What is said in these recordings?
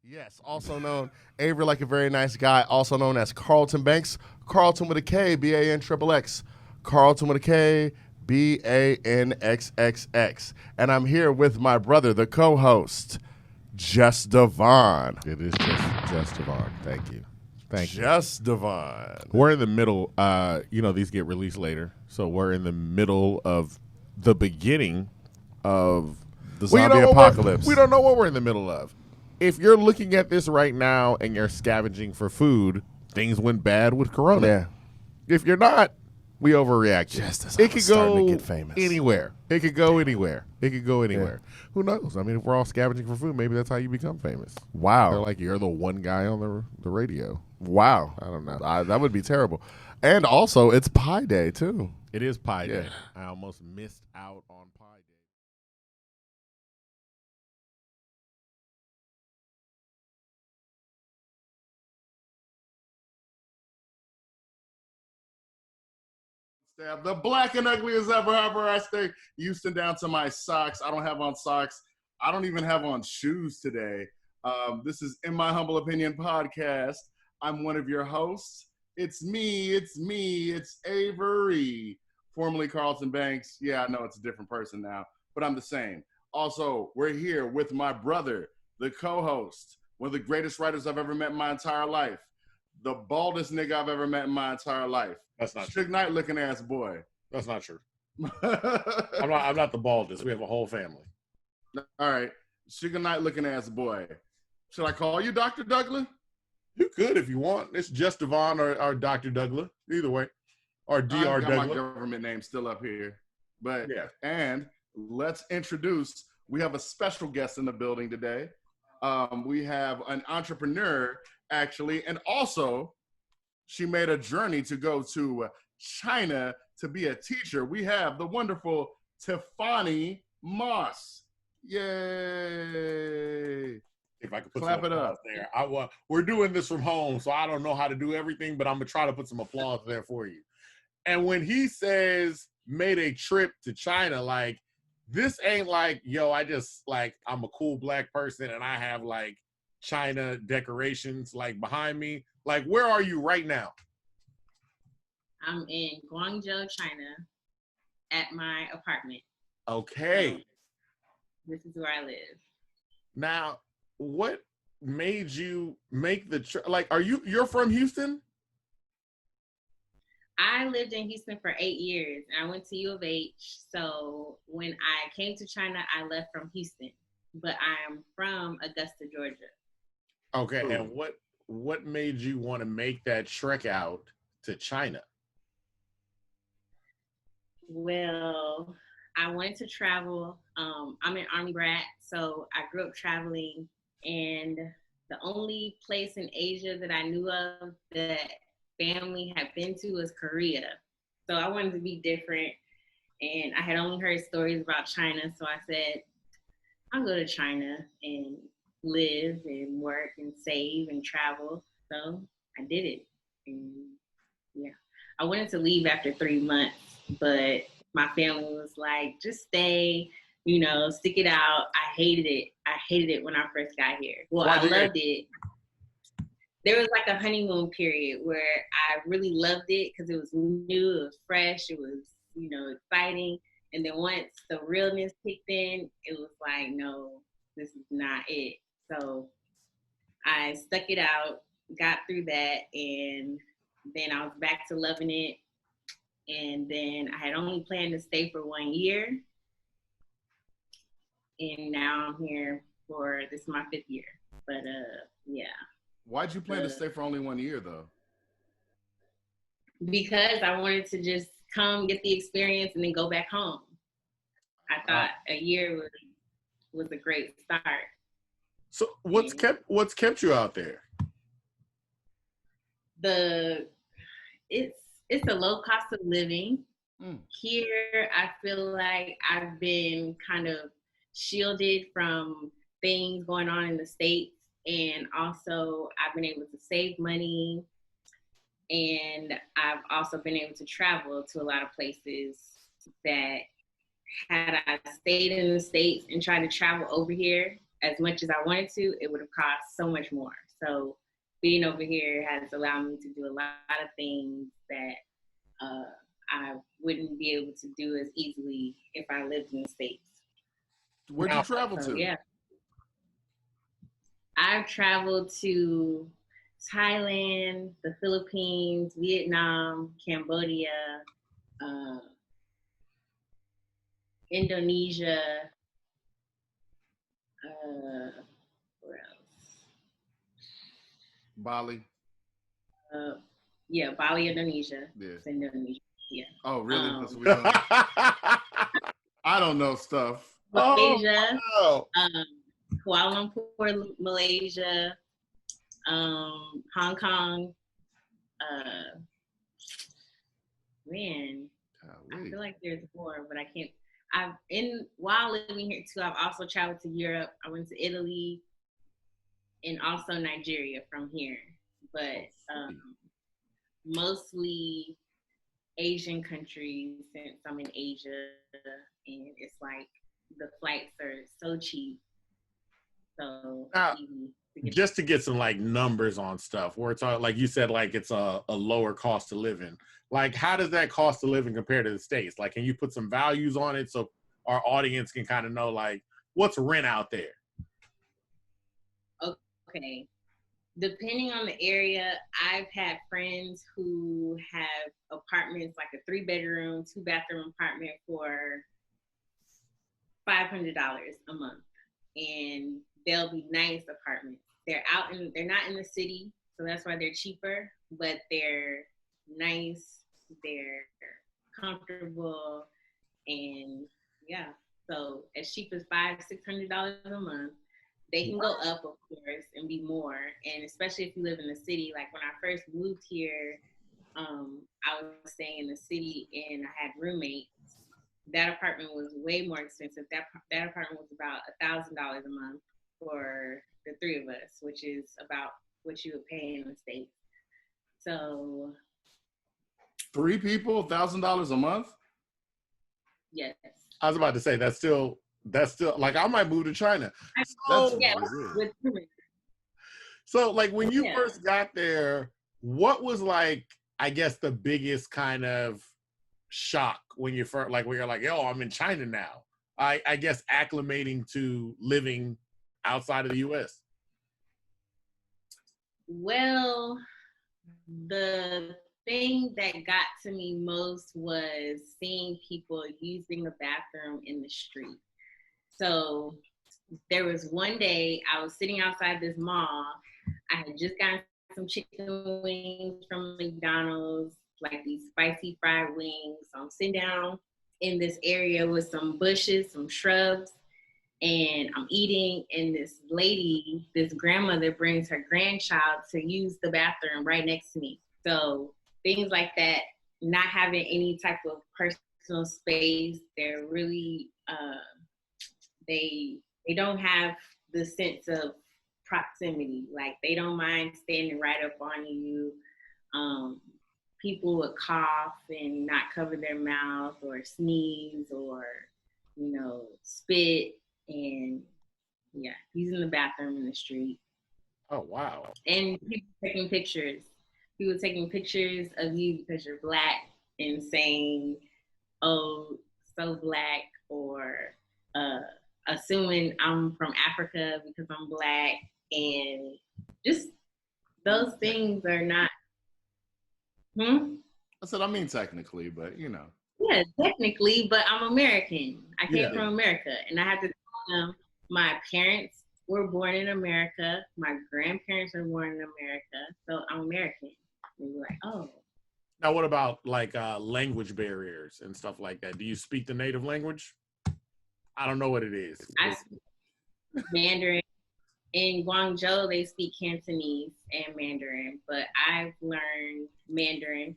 Yes, also known Avery like a very nice guy, also known as Carlton Banks. Carlton with a K, B-A-N triple X. Carlton with a K, B-A-N-X-X-X. And I'm here with my brother, the co-host, Just Devon. It is just Devon. Thank you. Thank you. Just Devon. We're in the middle. These get released later, so we're in the middle of the beginning of The zombie apocalypse. We don't know what we're in the middle of. If you're looking at this right now and you're scavenging for food, things went bad with Corona. Yeah. If you're not, we overreact. Just as it I could was starting go to get famous. anywhere. It could go anywhere. It could go anywhere. Who knows? I mean, if we're all scavenging for food, maybe that's how you become famous. Wow. They're like, you're the one guy on the radio. Wow. I don't know. That would be terrible. And also, it's Pie Day, too. It is Pie Day. Yeah. I almost missed out on Pie Day. The black and ugly as ever. I stay Houston down to my socks. I don't have on socks. I don't even have on shoes today. This is In My Humble Opinion podcast. I'm one of your hosts. It's me. It's Avery, formerly Carlton Banks. Yeah, I know it's a different person now, but I'm the same. Also, we're here with my brother, the co-host, one of the greatest writers I've ever met in my entire life, the baldest nigga I've ever met in my entire life. That's not true. Suge Knight looking ass boy. That's not true. I'm not the baldest. We have a whole family. All right. Suge Knight looking ass boy. Should I call you Dr. Douglas? You could if you want. It's just Devon or Dr. Douglas. Either way. Or Dr. I've got Douglas. my government name still up here. But Yeah. And let's introduce, we have a special guest in the building today. We have an entrepreneur, actually, and also she made a journey to go to China to be a teacher. We have the wonderful Tiffoni Moss. Yay. If I could put Clap some it applause up. there. We're doing this from home, so I don't know how to do everything, but I'm going to try to put some applause there for you. And when he says made a trip to China, like, this ain't like, yo, I'm a cool black person and I have like China decorations like behind me. Like, where are you right now? I'm in Guangzhou, China, at my apartment. Okay. So, this is where I live. Now, what made you make the trip? Like, you're from Houston? I lived in Houston for 8 years, and I went to U of H. So when I came to China, I left from Houston, but I'm from Augusta, Georgia. Okay, and what made you want to make that trek out to China? Well, I wanted to travel. I'm an Army brat, so I grew up traveling, and the only place in Asia that I knew of that family had been to was Korea. So I wanted to be different, and I had only heard stories about China, so I said, I'll go to China and live and work and save and travel. So I did it. And yeah, I wanted to leave after 3 months, but my family was like, just stay, stick it out. I hated it when I first got here. Well, I loved it. There was like a honeymoon period where I really loved it because it was new, it was fresh, it was, exciting. And then once the realness kicked in, it was like, no, this is not it. So I stuck it out, got through that, and then I was back to loving it. And then I had only planned to stay for 1 year. And now I'm here for, this is my 5th year. But yeah. Why'd you plan to stay for only 1 year, though? Because I wanted to just come get the experience and then go back home. I thought a year was a great start. So what's kept you out there? It's a low cost of living. Here, I feel like I've been kind of shielded from things going on in the States. And also, I've been able to save money. And I've also been able to travel to a lot of places that had I stayed in the States and tried to travel over here, as much as I wanted to, it would have cost so much more. So being over here has allowed me to do a lot of things that I wouldn't be able to do as easily if I lived in the States. Where'd you travel to? Yeah. I've traveled to Thailand, the Philippines, Vietnam, Cambodia, Indonesia, where else? Bali. Yeah, Bali, Indonesia. Yeah. It's Indonesia. Yeah. Oh, really? That's what we doing? I don't know stuff. Malaysia, Oh, Kuala Lumpur, Malaysia, Hong Kong. Man, I feel like there's more, but I can't. While living here too, I've also traveled to Europe. I went to Italy and also Nigeria from here, but mostly Asian countries since I'm in Asia, and it's like the flights are so cheap. So just to get some like numbers on stuff where it's like you said, like it's a lower cost of living. Like, how does that cost of living compare to the States? Like, can you put some values on it so our audience can kind of know like what's rent out there? Okay. Depending on the area, I've had friends who have apartments, like a 3-bedroom, 2-bathroom apartment for $500 a month. And they'll be nice apartments. They're not in the city, so that's why they're cheaper, but they're nice, they're comfortable, and yeah. So as cheap as $500-$600 a month. They can go up, of course, and be more. And especially if you live in the city, like when I first moved here, I was staying in the city and I had roommates. That apartment was way more expensive. That apartment was about $1,000 a month for the 3 of us, which is about what you would pay in the States. So 3 people, $1,000 a month? Yes. I was about to say that's still like I might move to China. So like when you first got there, what was like, I guess, the biggest kind of shock when you first, like when you're like, yo, I'm in China now? I guess acclimating to living outside of the US. Well, the thing that got to me most was seeing people using the bathroom in the street. So there was one day I was sitting outside this mall. I had just gotten some chicken wings from McDonald's, like these spicy fried wings. So I'm sitting down in this area with some bushes, some shrubs, and I'm eating, and this lady, this grandmother brings her grandchild to use the bathroom right next to me. So things like that, not having any type of personal space, they're really, they don't have the sense of proximity. Like they don't mind standing right up on you. People would cough and not cover their mouth or sneeze or, spit, and using the bathroom in the street. Oh, wow. And people taking pictures. People taking pictures of you because you're Black and saying, oh, so Black, or assuming I'm from Africa because I'm Black, and just those things are not. I said, I mean, technically, but Yeah, technically, but I'm American. I came from America, and I have to tell them my parents were born in America. My grandparents were born in America, so I'm American. And you're like, oh. Now, what about like language barriers and stuff like that? Do you speak the native language? I don't know what it is. I speak Mandarin. In Guangzhou, they speak Cantonese and Mandarin, but I've learned Mandarin.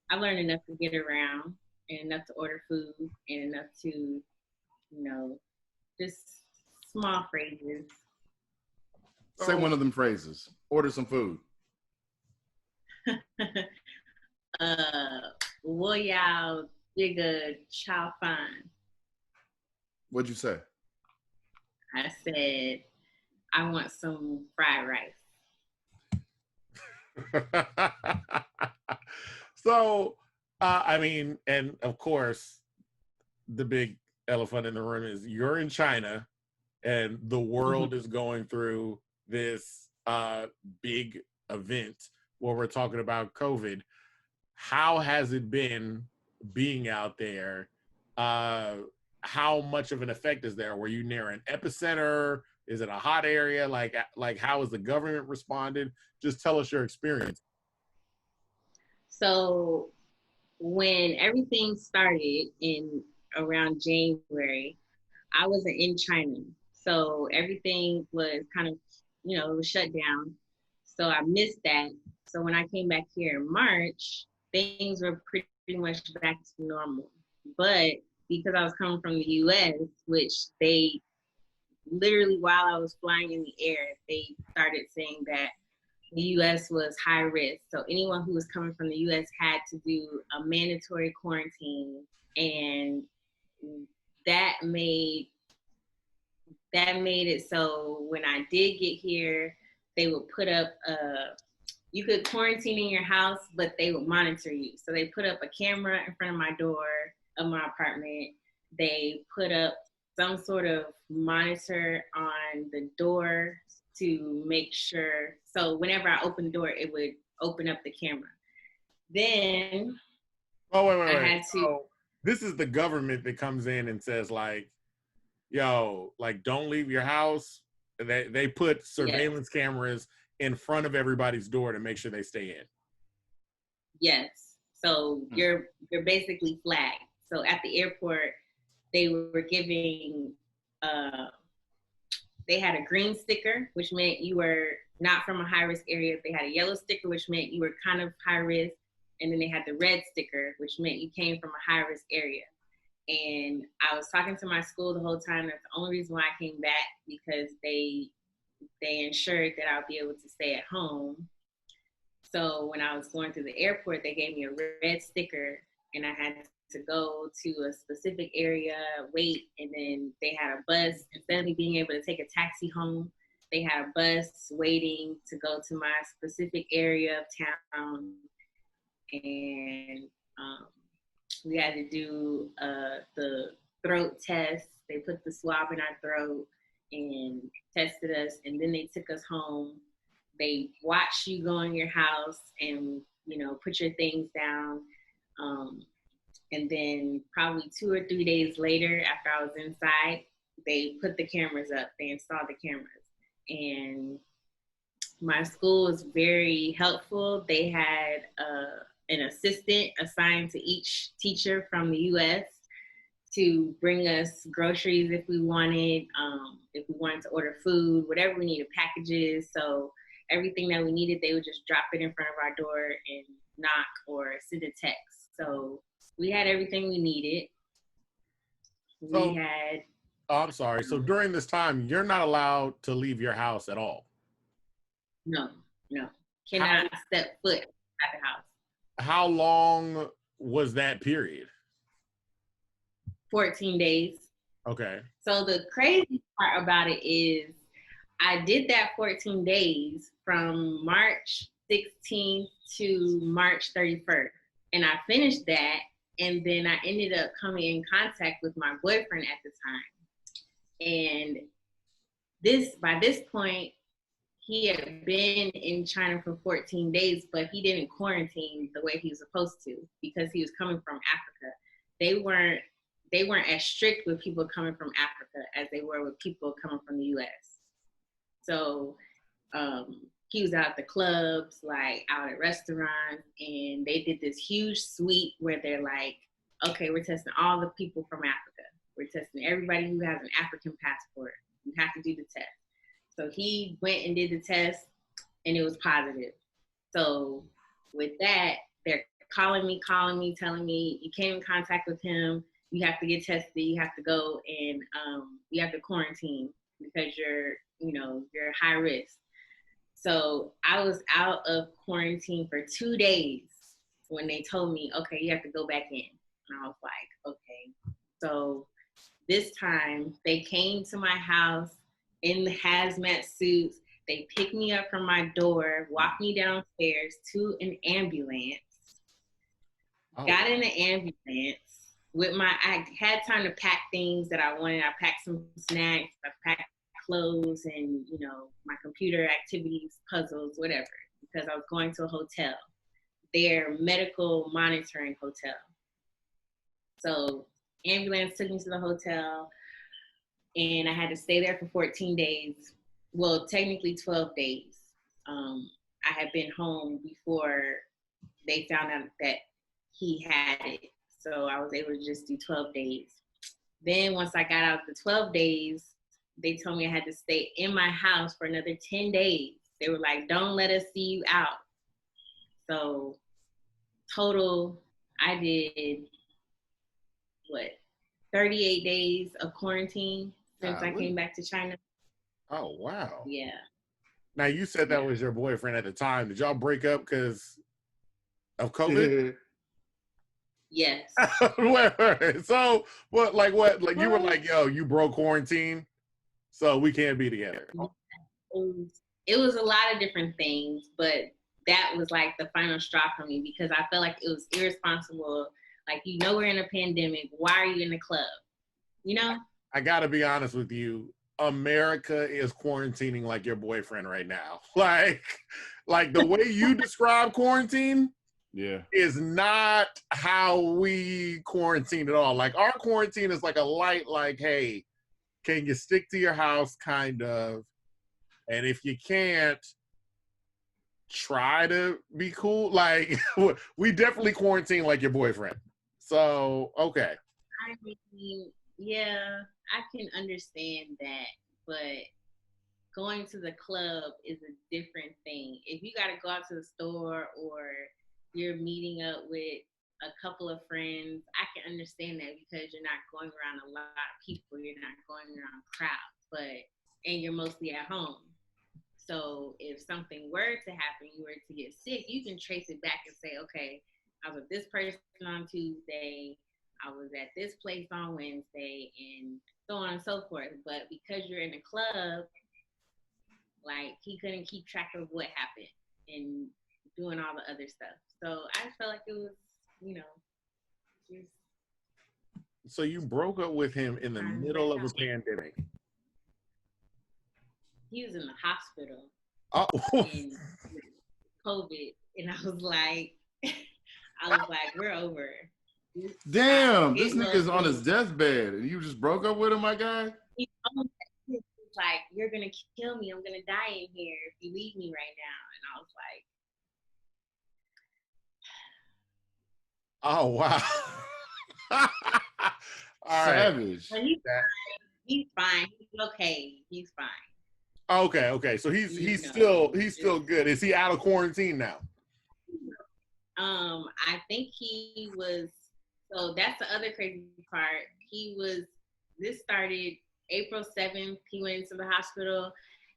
I've learned enough to get around and enough to order food and enough to, just small phrases. Say one of them phrases. Order some food. 我要这个炒饭. What'd you say? I said, I want some fried rice. So, I mean, and of course, the big elephant in the room is you're in China and the world is going through this big event where we're talking about COVID. How has it been being out there? How much of an effect is there? Were you near an epicenter? Is it a hot area? Like how has the government responded? Just tell us your experience. So when everything started in around January, I wasn't in China. So everything was kind of, it was shut down. So I missed that. So when I came back here in March, things were pretty much back to normal. But because I was coming from the US, which they literally, while I was flying in the air, they started saying that the US was high risk. So anyone who was coming from the US had to do a mandatory quarantine. And that made it so when I did get here, they would put up you could quarantine in your house, but they would monitor you. So they put up a camera in front of my door of my apartment. They put up some sort of monitor on the door to make sure. So whenever I opened the door, it would open up the camera. Then wait. I had to. So this is the government that comes in and says like, yo, like don't leave your house. They put surveillance cameras in front of everybody's door to make sure they stay in. Yes. So you're basically flagged. So at the airport, they were giving they had a green sticker, which meant you were not from a high risk area. They had a yellow sticker, which meant you were kind of high risk. And then they had the red sticker, which meant you came from a high risk area. And I was talking to my school the whole time. That's the only reason why I came back, because they ensured that I'll be able to stay at home. So when I was going through the airport, they gave me a red sticker and I had to go to a specific area, wait, and then they had a bus. Instead of me being able to take a taxi home, they had a bus waiting to go to my specific area of town. And we had to do the throat test. They put the swab in our throat and tested us, and then they took us home. They watched you go in your house and, put your things down. And then probably 2 or 3 days later, after I was inside, they put the cameras up. They installed the cameras. And my school was very helpful. They had an assistant assigned to each teacher from the US to bring us groceries if we wanted to order food, whatever we needed, packages. So everything that we needed, they would just drop it in front of our door and knock or send a text. So we had everything we needed. I'm sorry. So during this time, you're not allowed to leave your house at all? No. Cannot step foot out the house. How long was that period? 14 days. Okay. So the crazy part about it is I did that 14 days from March 16th to March 31st. And I finished that. And then I ended up coming in contact with my boyfriend at the time. And by this point, he had been in China for 14 days, but he didn't quarantine the way he was supposed to because he was coming from Africa. They weren't as strict with people coming from Africa as they were with people coming from the US. So he was out at the clubs, like out at restaurants, and they did this huge sweep where they're like, okay, we're testing all the people from Africa. We're testing everybody who has an African passport. You have to do the test. So he went and did the test, and it was positive. So with that, they're calling me, telling me you came in contact with him. You have to get tested. You have to go and you have to quarantine because you're high risk. So I was out of quarantine for 2 days when they told me, okay, you have to go back in. And I was like, okay. So this time they came to my house in the hazmat suits. They picked me up from my door, walked me downstairs to an ambulance. Got in the ambulance I had time to pack things that I wanted. I packed some snacks, I packed clothes and, my computer activities, puzzles, whatever, because I was going to a hotel, their medical monitoring hotel. So ambulance took me to the hotel and I had to stay there for 14 days. Well, technically 12 days. I had been home before they found out that he had it. So I was able to just do 12 days. Then once I got out of the 12 days, they told me I had to stay in my house for another 10 days. They were like, don't let us see you out. So total, I did, 38 days of quarantine since I came back to China. Oh, wow. Yeah. Now, you said that was your boyfriend at the time. Did y'all break up because of COVID? Yes. Wait. So, what? You were like, yo, you broke quarantine, so we can't be together. It was a lot of different things, but that was like the final straw for me because I felt like it was irresponsible. Like, we're in a pandemic. Why are you in the club? I gotta be honest with you. America is quarantining like your boyfriend right now. Like the way you describe quarantine is not how we quarantine at all. Like, our quarantine is like a light, like, hey, can you stick to your house, kind of? And if you can't, try to be cool. Like, we definitely quarantine like your boyfriend. So, okay. I mean, yeah, I can understand that, but going to the club is a different thing. If you got to go out to the store or you're meeting up with a couple of friends, I can understand that because you're not going around a lot of people, you're not going around crowds, and you're mostly at home. So if something were to happen, you were to get sick, you can trace it back and say, okay, I was with this person on Tuesday, I was at this place on Wednesday, and so on and so forth. But because you're in a club, like, he couldn't keep track of what happened and doing all the other stuff. So I felt like it was, just. So you broke up with him in the middle of a pandemic. He was in the hospital. Oh. In COVID, and I was like, we're over. Damn, this nigga's on his deathbed, and you just broke up with him, my guy? He was like, you're gonna kill me. I'm gonna die in here if you leave me right now. And I was like, oh, wow. All savage. Right. He's fine. He's okay. He's fine. Okay. So he's still good. Is he out of quarantine now? I think he was. So that's the other crazy part. This started April 7th. He went into the hospital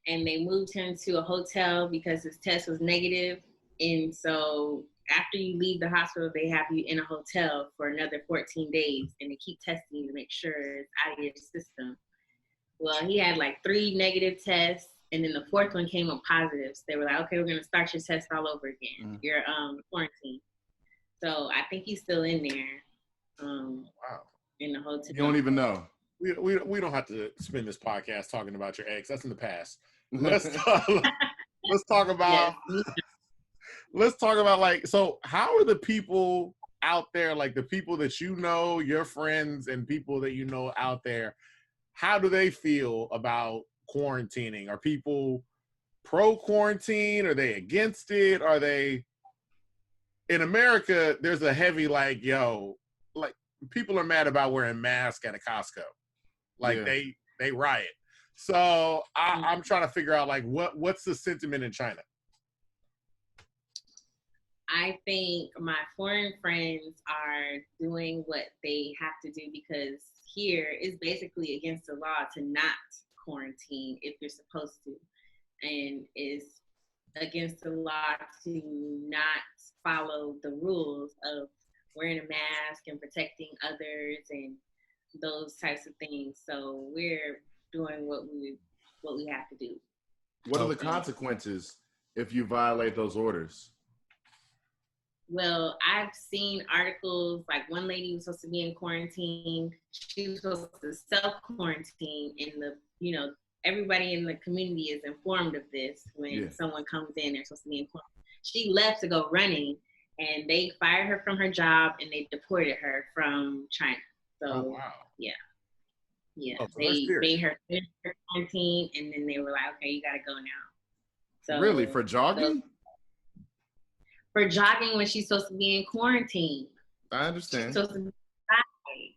and they moved him to a hotel because his test was negative. And so after you leave the hospital, they have you in a hotel for another 14 days and they keep testing you to make sure it's out of your system. Well, he had like 3 negative tests, and then the 4th one came up positive. So they were like, okay, we're going to start your test all over again. You're quarantine. So I think he's still in there. Wow. In the hotel. You don't even know. We don't have to spend this podcast talking about your ex. That's in the past. Let's talk about like, so how are the people out there, like the people that you know, your friends and people that you know out there, how do they feel about quarantining? Are people pro quarantine? Are they against it? Are they, in America, there's a heavy like, yo, like, people are mad about wearing masks at a Costco. Like, they riot. So I'm trying to figure out, like, what's the sentiment in China? I think my foreign friends are doing what they have to do because here is basically against the law to not quarantine if you're supposed to. And it's against the law to not follow the rules of wearing a mask and protecting others and those types of things. So we're doing what we what we have to do. What are the consequences if you violate those orders? Well, I've seen articles like one lady was supposed to be in quarantine. She was supposed to self-quarantine, and everybody in the community is informed of this when someone comes in, they're supposed to be in quarantine. She left to go running, and they fired her from her job, and they deported her from China. So, yeah. Oh, so they made her finish her quarantine, and then they were like, okay, you got to go now. So, really? For jogging? For jogging when she's supposed to be in quarantine. I understand. She's supposed to be outside,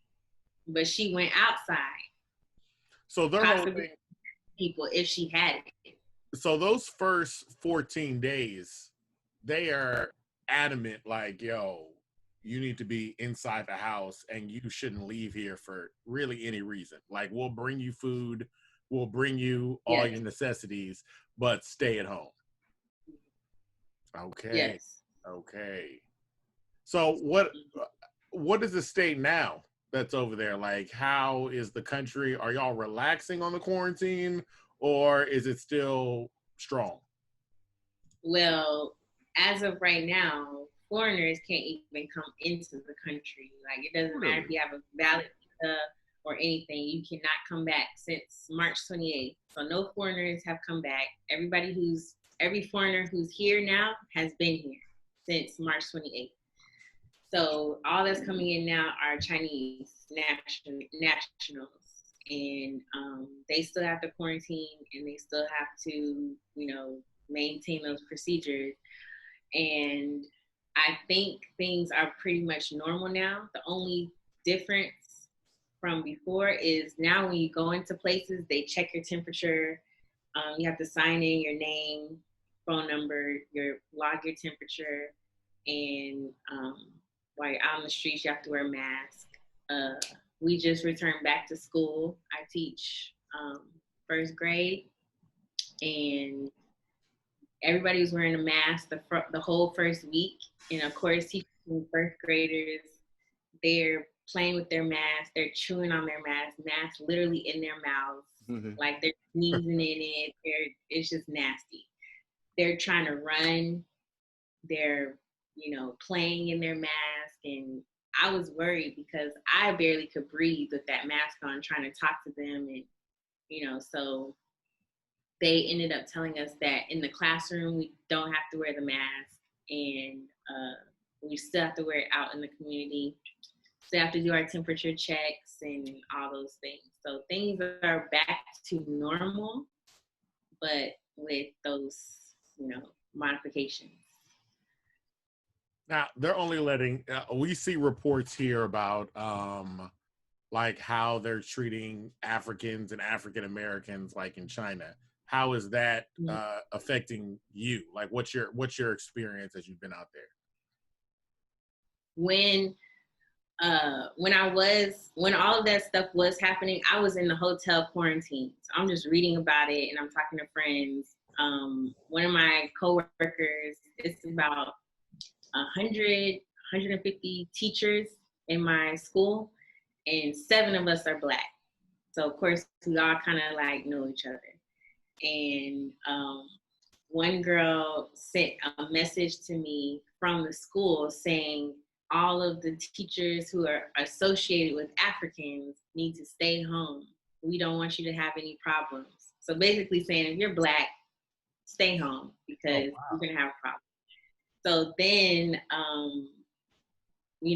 but she went outside. So they're holding people if she had it. So those first 14 days, they are adamant, like, yo, you need to be inside the house and you shouldn't leave here for really any reason. Like, we'll bring you food, we'll bring you all your necessities, but stay at home. Okay. Yes. Okay. So what is the state now that's over there? Like, how is the country? Are y'all relaxing on the quarantine, or is it still strong? Well, as of right now, foreigners can't even come into the country. Like, it doesn't matter if you have a valid visa or anything. You cannot come back since March 28th. So no foreigners have come back. Every foreigner who's here now has been here since March 28th. So all that's coming in now are Chinese nationals, and they still have to quarantine, and they still have to, maintain those procedures. And I think things are pretty much normal now. The only difference from before is now when you go into places, they check your temperature. You have to sign in your name, phone number, log your temperature, and while you're out on the streets, you have to wear a mask. We just returned back to school. I teach first grade, and everybody was wearing a mask the whole first week. And of course, teaching first graders, they're playing with their masks, they're chewing on their masks literally in their mouths, like they're sneezing in it. It's just nasty. They're trying to run, they're playing in their mask, and I was worried because I barely could breathe with that mask on, trying to talk to them, and so they ended up telling us that in the classroom we don't have to wear the mask, and we still have to wear it out in the community. Still have to do our temperature checks and all those things. So things are back to normal, but with those, modifications. Now, they're only letting, we see reports here about like how they're treating Africans and African Americans, like in China. How is that affecting you? Like, what's your experience as you've been out there? When all of that stuff was happening, I was in the hotel quarantine. So I'm just reading about it and I'm talking to friends. One of my coworkers, it's about 150 teachers in my school, and 7 of us are Black. So of course we all kind of like know each other. And one girl sent a message to me from the school saying all of the teachers who are associated with Africans need to stay home. We don't want you to have any problems. So basically saying, if you're Black, stay home because you're gonna have a problem. So then,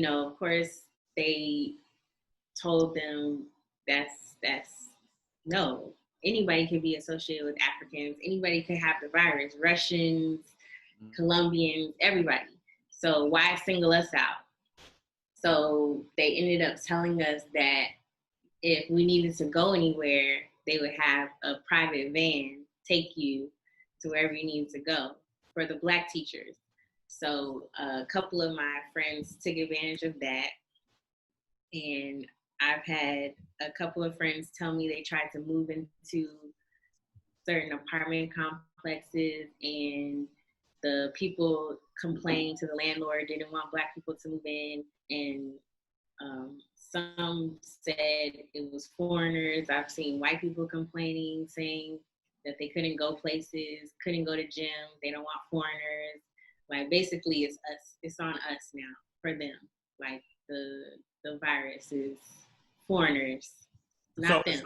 of course, they told them that's no. Anybody can be associated with Africans. Anybody can have the virus. Russians, Colombians, everybody. So why single us out? So they ended up telling us that if we needed to go anywhere, they would have a private van take you to wherever you needed to go for the Black teachers. So a couple of my friends took advantage of that. And I've had a couple of friends tell me they tried to move into certain apartment complexes, and the people complained to the landlord, didn't want Black people to move in. And some said it was foreigners. I've seen white people complaining, saying that they couldn't go places, couldn't go to gyms. They don't want foreigners. Like basically, it's us. It's on us now for them. Like the virus is foreigners, So not them.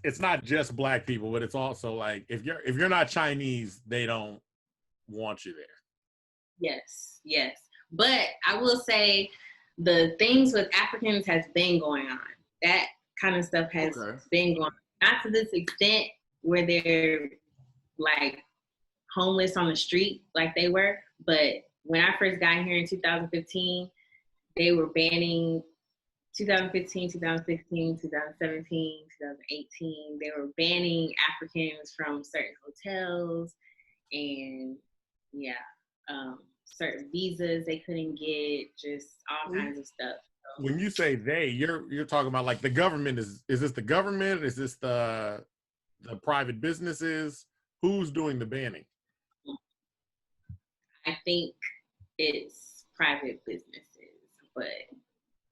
it's not just black people, but it's also like if you're not Chinese, they don't want you there. Yes, yes. But I will say the things with Africans has been going on. That kind of stuff has been going on. Not to this extent where they're like homeless on the street like they were. But when I first got here in 2015, they were banning 2015, 2016, 2017, 2018. They were banning Africans from certain hotels and certain visas they couldn't get, just all kinds of stuff. So, when you say they, you're talking about like the government is this the government? Is this the private businesses? Who's doing the banning? I think it's private businesses, but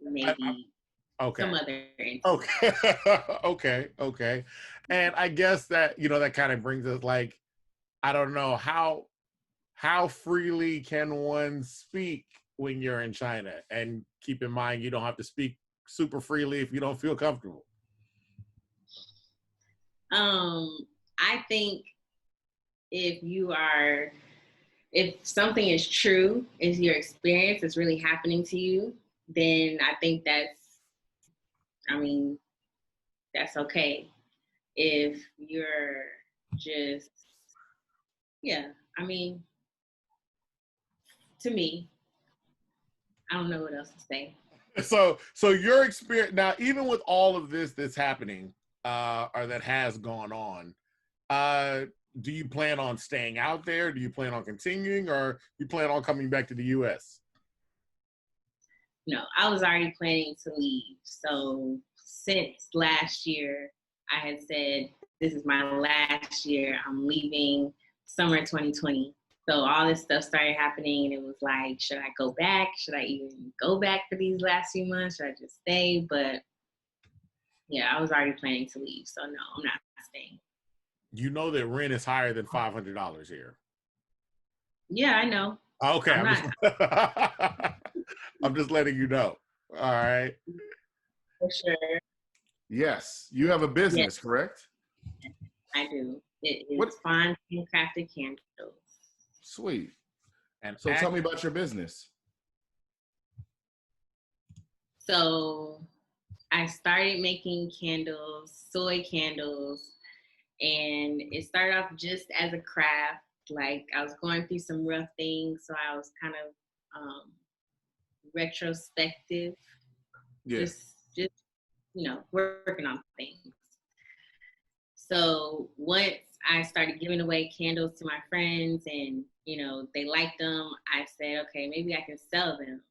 maybe some other entities. Okay. And I guess that, that kind of brings us like, I don't know, how freely can one speak when you're in China? And keep in mind, you don't have to speak super freely if you don't feel comfortable. I think if something is true, is your experience, is really happening to you, then I think that's okay. If you're just, to me, I don't know what else to say. So your experience now, even with all of this that's happening, or that has gone on, do you plan on staying out there? Do you plan on continuing, or you plan on coming back to the U.S.? No, I was already planning to leave. So since last year, I had said, this is my last year. I'm leaving summer 2020. So all this stuff started happening, and it was like, should I go back? Should I even go back for these last few months? Should I just stay? But yeah, I was already planning to leave. So no, I'm not staying. You know that rent is higher than $500 here. Yeah, I know. Okay, I'm just letting you know. All right. For sure. Yes, you have a business, correct? I do. It is Fon Handcrafted Candles. Sweet. And so tell me about your business. So I started making candles, soy candles, and it started off just as a craft. Like I was going through some rough things, so I was kind of retrospective. Just working on things. So once I started giving away candles to my friends and, they liked them, I said, okay, maybe I can sell them.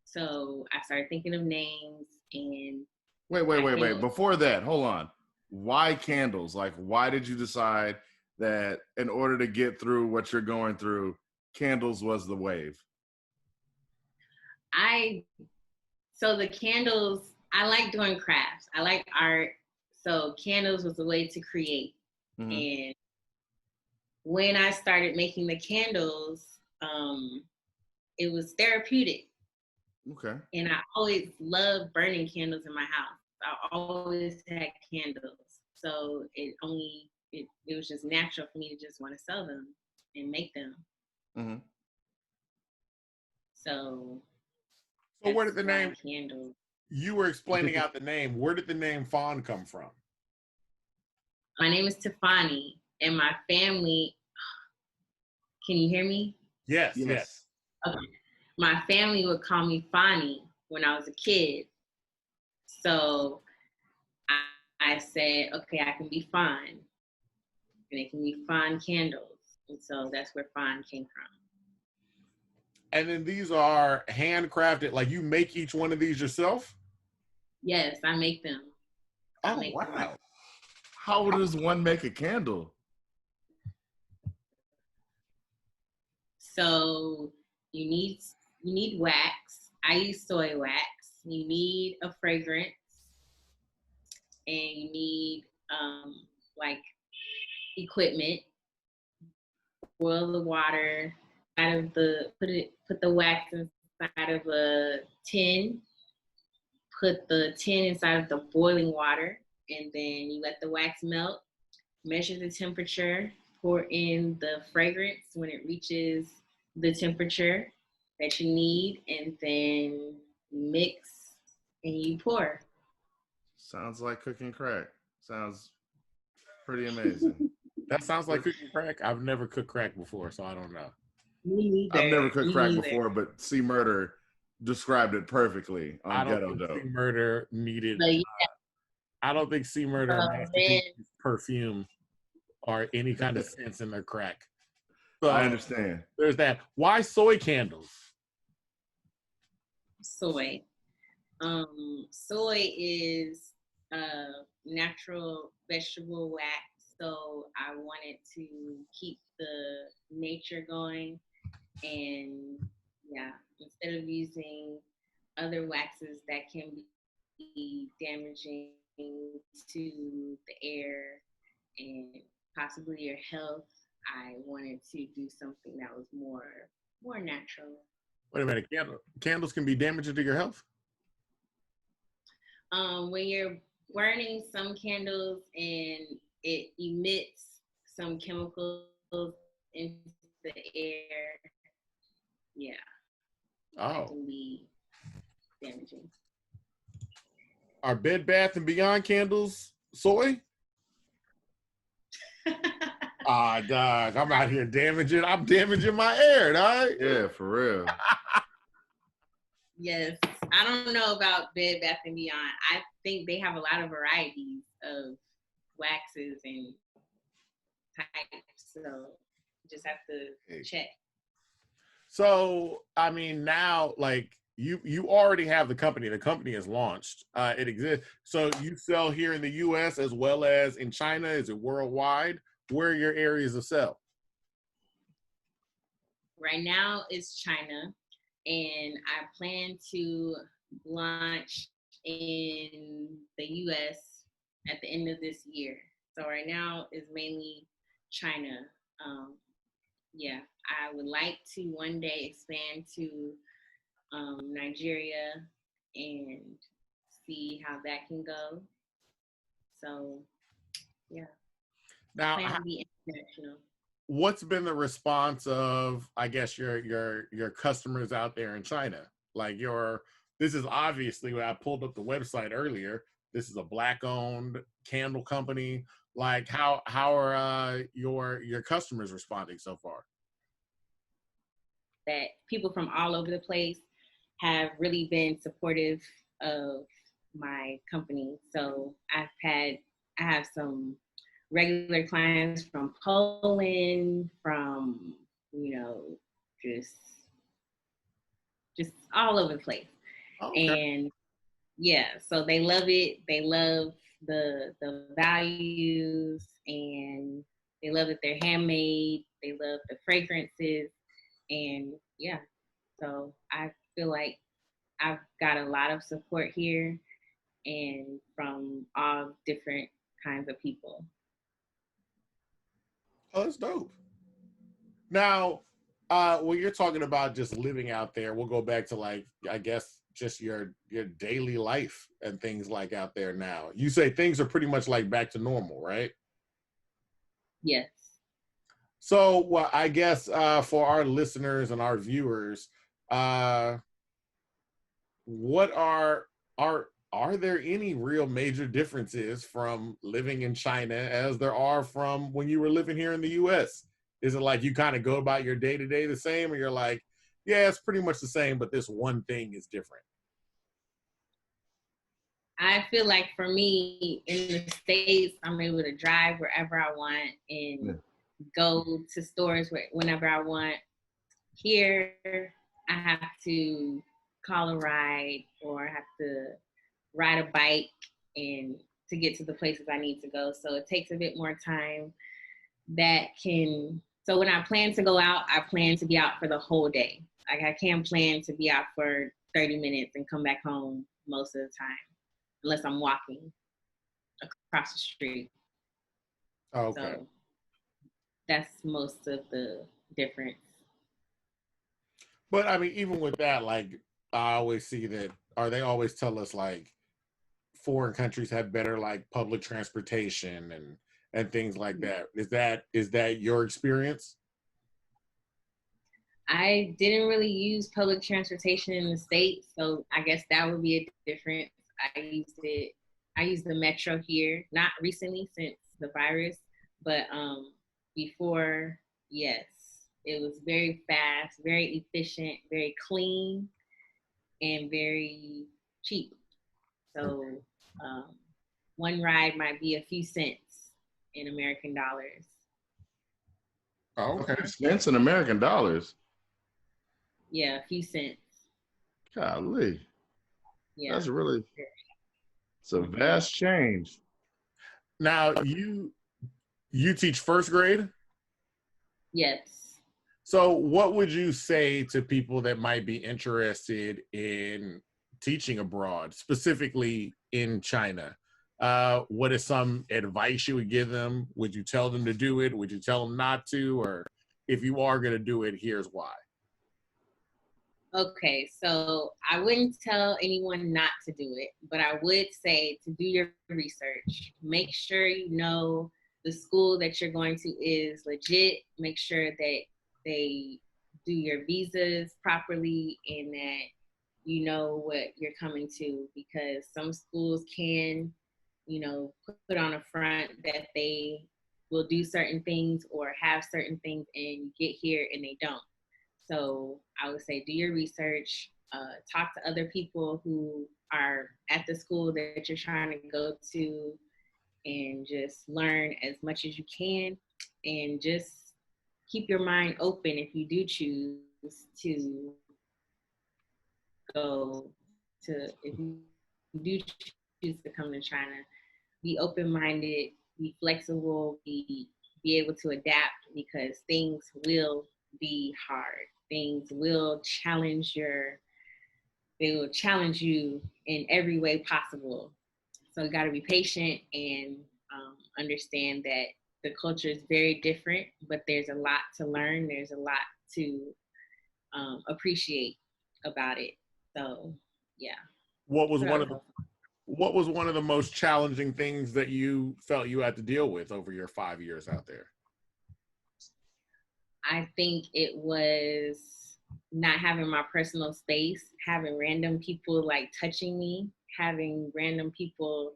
So I started thinking of names and... Wait. Before that, hold on. Why candles? Like, why did you decide that in order to get through what you're going through, candles was the wave? So the candles, I like doing crafts. I like art. So candles was a way to create. Mm-hmm. And when I started making the candles, it was therapeutic. Okay. And I always loved burning candles in my house. I always had candles. So it was just natural for me to just want to sell them and make them. Mm-hmm. So where did the name candles? You were explaining out the name. Where did the name Fon come from? My name is Tiffoni, and my family. Can you hear me? Yes. Okay. My family would call me Fonny when I was a kid. So I said, okay, I can be Fon. And it can be Fon Candles. And so that's where Fon came from. And then these are handcrafted, like you make each one of these yourself? Yes, I make them. Wow. Them. How does one make a candle? So you need wax. I use soy wax. You need a fragrance. And you need equipment, boil the water out of put the wax inside of a tin, put the tin inside of the boiling water, and then you let the wax melt, measure the temperature, pour in the fragrance when it reaches the temperature that you need, and then mix and you pour. Sounds like cooking crack. Sounds pretty amazing. That sounds like cooking crack. I've never cooked crack before, so I don't know. Me neither. I've never cooked Me crack neither. before, but C Murder described it perfectly on I don't Ghetto think Dope. C Murder needed. But yeah, I don't think C Murder and Master then, P's perfume or any kind of sense in their crack. So I understand. there's that. Why soy candles? soy. Soy is a natural vegetable wax, so I wanted to keep the nature going, and yeah, instead of using other waxes that can be damaging to the air and possibly your health, I wanted to do something that was more natural. Wait a minute. Candles can be damaging to your health? When you're burning some candles and it emits some chemicals into the air, yeah, that can be damaging. Are Bed Bath and Beyond candles soy? Dog, I'm out here damaging. I'm damaging my air, dog. Yeah, for real. Yes, I don't know about Bed Bath and Beyond. I think they have a lot of varieties of waxes and types, so you just have to check. So, I mean, now, like, you already have the company. The company is launched. It exists. So you sell here in the U.S. as well as in China. Is it worldwide? Where are your areas of sell? Right now it's China, and I plan to launch in the U.S. at the end of this year. So right now is mainly China. Yeah, I would like to one day expand to Nigeria and see how that can go. So, yeah. Now, Plan to be international. What's been the response of, I guess, your customers out there in China? Like this is obviously, when I pulled up the website earlier, this is a Black-owned candle company. Like, how are your customers responding so far? That people from all over the place have really been supportive of my company. So I have some regular clients from Poland, from, just all over the place. Okay. And yeah, so they love it. They love the values, and they love that they're handmade. They love the fragrances, and yeah, so I feel like I've got a lot of support here, and from all different kinds of people. Oh, that's dope. Now, when you're talking about just living out there, we'll go back to, like, I guess, just your daily life and things like out there now. You say things are pretty much like back to normal, right? Yes. So, well, I guess for our listeners and our viewers, what are there any real major differences from living in China as there are from when you were living here in the U.S.? Is it like you kind of go about your day to day the same, or you're like, yeah, it's pretty much the same, but this one thing is different? I feel like for me in the States, I'm able to drive wherever I want and go to stores whenever I want. Here, I have to call a ride or have to ride a bike and to get to the places I need to go. So it takes a bit more time. So when I plan to go out, I plan to be out for the whole day. Like, I can't plan to be out for 30 minutes and come back home most of the time, unless I'm walking across the street. Okay. So, That's most of the difference. But I mean, even with that, like I always see that, or they always tell us like foreign countries have better like public transportation and things like that. Is that your experience? I didn't really use public transportation in the States, so I guess that would be a difference. I used it. I used the metro here, not recently since the virus, but before, yes, it was very fast, very efficient, very clean, and very cheap. So um, one ride might be a few cents in American dollars. Oh, A okay. few cents in American dollars. Yeah, a few cents. Golly, Yeah. that's really, it's a vast change. Now you teach first grade. Yes. So what would you say to people that might be interested in teaching abroad, specifically in China? What is some advice you would give them? Would you tell them to do it? Would you tell them not to? Or if you are going to do it, here's why. Okay, so I wouldn't tell anyone not to do it, but I would say to do your research. Make sure you know the school that you're going to is legit. Make sure that they do your visas properly and that you know what you're coming to, because some schools can, put on a front that they will do certain things or have certain things and you get here and they don't. So I would say do your research, talk to other people who are at the school that you're trying to go to, and just learn as much as you can, and just keep your mind open if you do choose to go to, if you do choose to come to China, be open-minded, be flexible, be able to adapt, because things will be hard. Things will they will challenge you in every way possible. So you got to be patient and understand that the culture is very different, but there's a lot to learn. There's a lot to appreciate about it. So yeah. What was So that one was of the what was one of the most challenging things that you felt you had to deal with over your 5 years out there? I think it was not having my personal space, having random people like touching me, having random people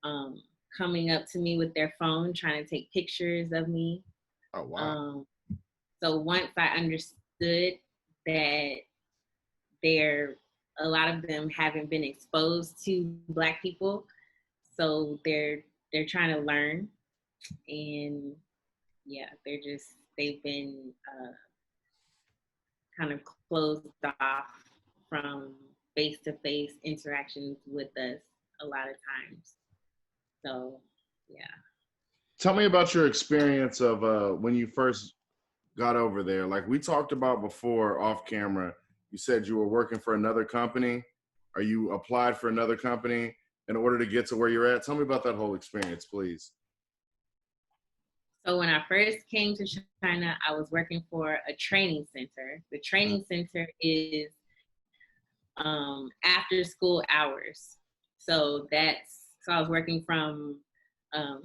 um, coming up to me with their phone, trying to take pictures of me. Oh wow. Um, so once I understood that they're, a lot of them haven't been exposed to Black people, so they're trying to learn, and yeah, they've been kind of closed off from face-to-face interactions with us a lot of times. So, yeah. Tell me about your experience of when you first got over there. Like we talked about before off camera, you said you were working for another company, or you applied for another company in order to get to where you're at. Tell me about that whole experience, please. So when I first came to China, I was working for a training center. The training center is after school hours. So I was working from um,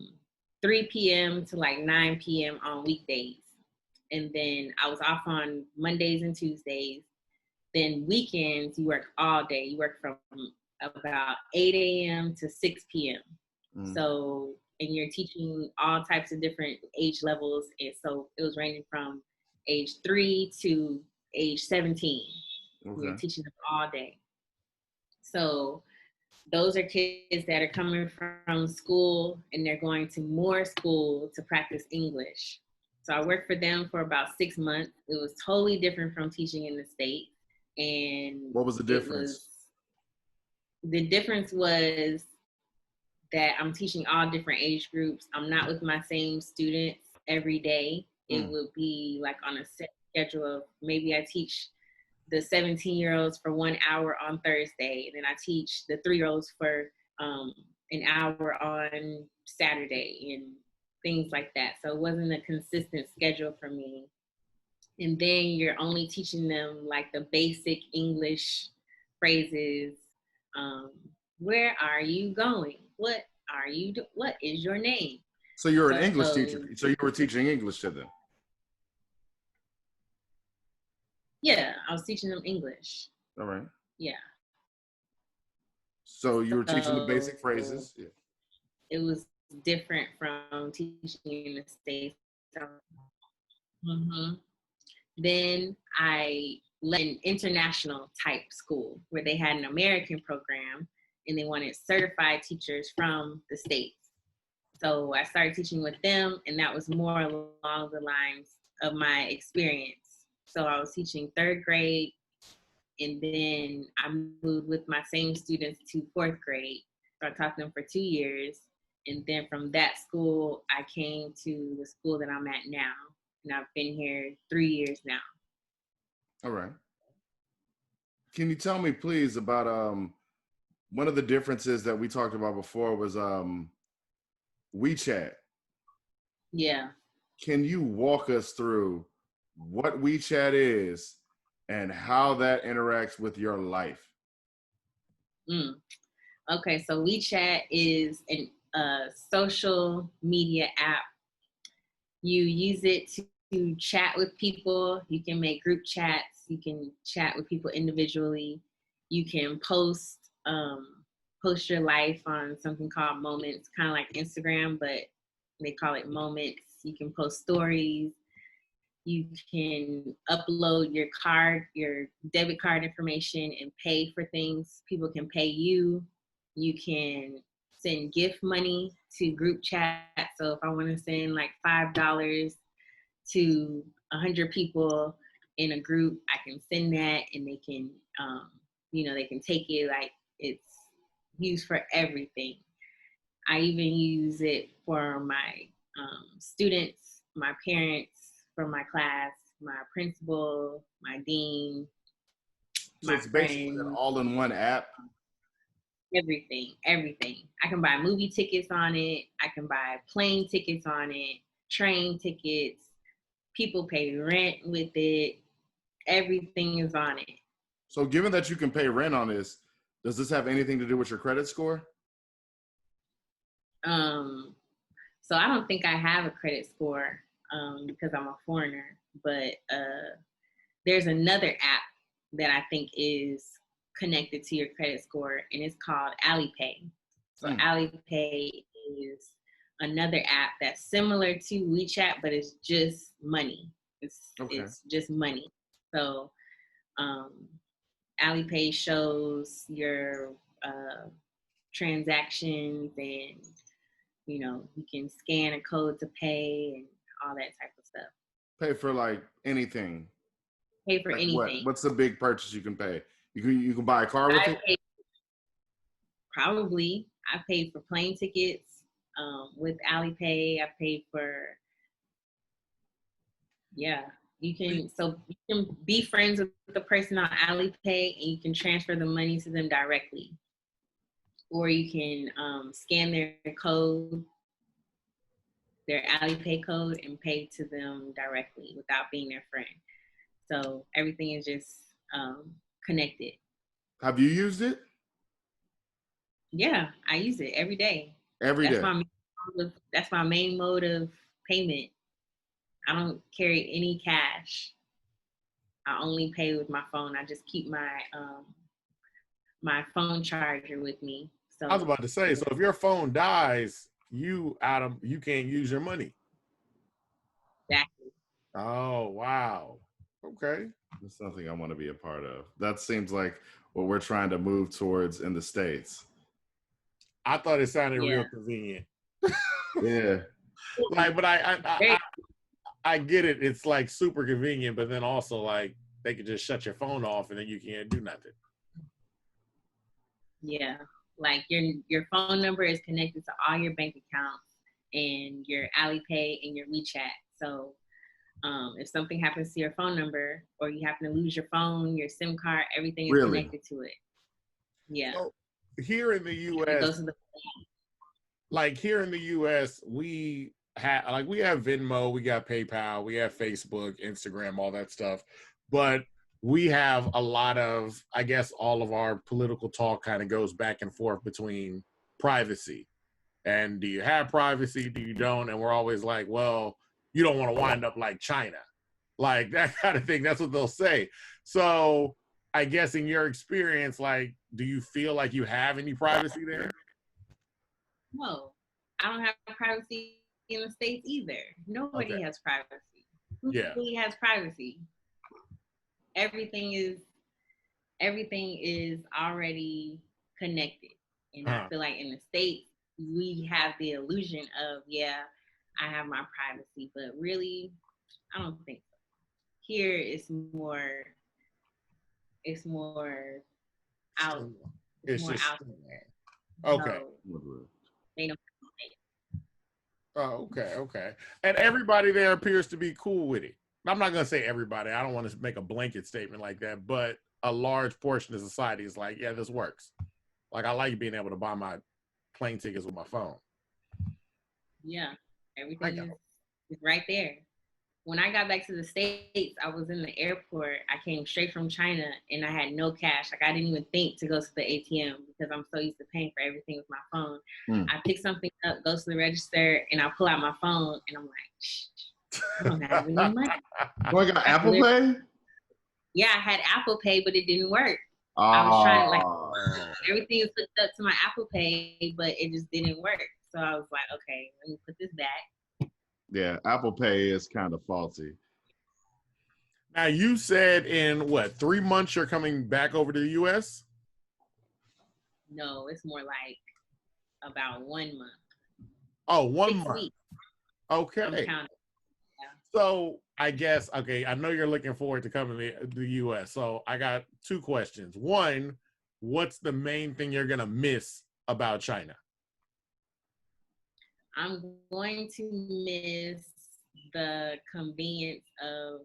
3 p.m. to like 9 p.m. on weekdays. And then I was off on Mondays and Tuesdays. Then weekends, you work all day. You work from about 8 a.m. to 6 p.m. So, and you're teaching all types of different age levels. And so it was ranging from age 3 to age 17. We were teaching them all day. So those are kids that are coming from school and they're going to more school to practice English. So I worked for them for about 6 months. It was totally different from teaching in the States. And What was the difference? The difference was that I'm teaching all different age groups. I'm not with my same students every day. It would be like on a set schedule of, maybe I teach the 17-year-olds for 1 hour on Thursday, and then I teach the 3-year-olds for an hour on Saturday. And things like that. So it wasn't a consistent schedule for me. And then you're only teaching them like the basic English phrases. Um, where are you going? What are you what is your name? So you're an So English teacher. So you were teaching English to them. yeah, I was teaching them English. All right. Yeah. So you were teaching the So basic phrases. Yeah. it was different from teaching in the States. Mm-hmm. Then I led an international type school where they had an American program and they wanted certified teachers from the States. So I started teaching with them, and that was more along the lines of my experience. So I was teaching third grade, and then I moved with my same students to fourth grade. So I taught them for 2 years. And then from that school, I came to the school that I'm at now. And I've been here 3 years now. All right. Can you tell me, please, about one of the differences that we talked about before was WeChat. Yeah. Can you walk us through what WeChat is and how that interacts with your life? Okay, so WeChat is a social media app. You use it to chat with people. You can make group chats. You can chat with people individually. You can post your life on something called Moments, kind of like Instagram, but they call it Moments. You can post stories. You can upload your debit card information and pay for things. People can pay you. You can send gift money to group chat. So if I want to send like $5 to 100 people in a group, I can send that, and they can, they can take it. Like, it's used for everything. I even use it for my students, my parents, for my class, my principal, my dean, So my it's basically an friends, all-in-one app. everything. I can buy movie tickets on it. I can buy plane tickets on it, train tickets. People pay rent with it. Everything is on it. So given that you can pay rent on this, does this have anything to do with your credit score? So I don't think I have a credit score because I'm a foreigner, but there's another app that I think is connected to your credit score, and it's called Alipay. So Alipay is another app that's similar to WeChat, but it's just money. It's just money. So Alipay shows your transactions, and you can scan a code to pay and all that type of stuff. Pay for like anything. Pay for like anything. What's the big purchase you can pay? You can buy a car with it? Probably. I paid for plane tickets with Alipay. I paid for, you can be friends with the person on Alipay, and you can transfer the money to them directly. Or you can scan their code, their Alipay code, and pay to them directly without being their friend. So everything is just connected. Have you used it? Yeah, I use it every day. Every day. That's my main mode of payment. I don't carry any cash. I only pay with my phone. I just keep my phone charger with me. So I was about to say, so if your phone dies, you can't use your money. Exactly. Oh, wow. Okay. That's something I want to be a part of. That seems like what we're trying to move towards in the States. I thought it sounded real convenient. Yeah. Like, but I get it. It's like super convenient, but then also like they could just shut your phone off and then you can't do nothing. Yeah. Like your phone number is connected to all your bank accounts and your Alipay and your WeChat. So if something happens to your phone number, or you happen to lose your phone, your SIM card, everything is connected to it. Yeah. So here in the U.S., we like we have Venmo, we got PayPal, we have Facebook, Instagram, all that stuff, but we have a lot of, I guess, all of our political talk kind of goes back and forth between privacy and do you have privacy, do you don't, and we're always like, well, you don't want to wind up like China, like that kind of thing. That's what they'll say. So I guess in your experience, like, do you feel like you have any privacy there? No, I don't have privacy in the States either. Nobody Okay. has privacy. Who Yeah. really has privacy? Everything is already connected. And I feel like in the States, we have the illusion of, yeah, I have my privacy, but really, I don't think so. Here it's more out. It's more just out there. okay. So they don't. Oh, okay. And everybody there appears to be cool with it. I'm not gonna say everybody. I don't want to make a blanket statement like that, but a large portion of society is like, yeah, this works. Like, I like being able to buy my plane tickets with my phone. Yeah, everything is right there. When I got back to the States, I was in the airport. I came straight from China and I had no cash. Like, I didn't even think to go to the ATM because I'm so used to paying for everything with my phone. I pick something up, go to the register, and I pull out my phone and I'm like, shh, I don't have any money. Oh, I got Apple Pay? Yeah, I had Apple Pay, but it didn't work. I was trying to, like, everything is hooked up to my Apple Pay, but it just didn't work. So I was like, okay, let me put this back. Yeah, Apple Pay is kind of faulty. Now, you said in what, 3 months you're coming back over to the U.S.? No, it's more like about 1 month. Oh, 1 6 month. weeks. Okay. I'm counting. So I guess, okay, I know you're looking forward to coming to the U.S. So I got 2 questions. One, what's the main thing you're going to miss about China? I'm going to miss the convenience of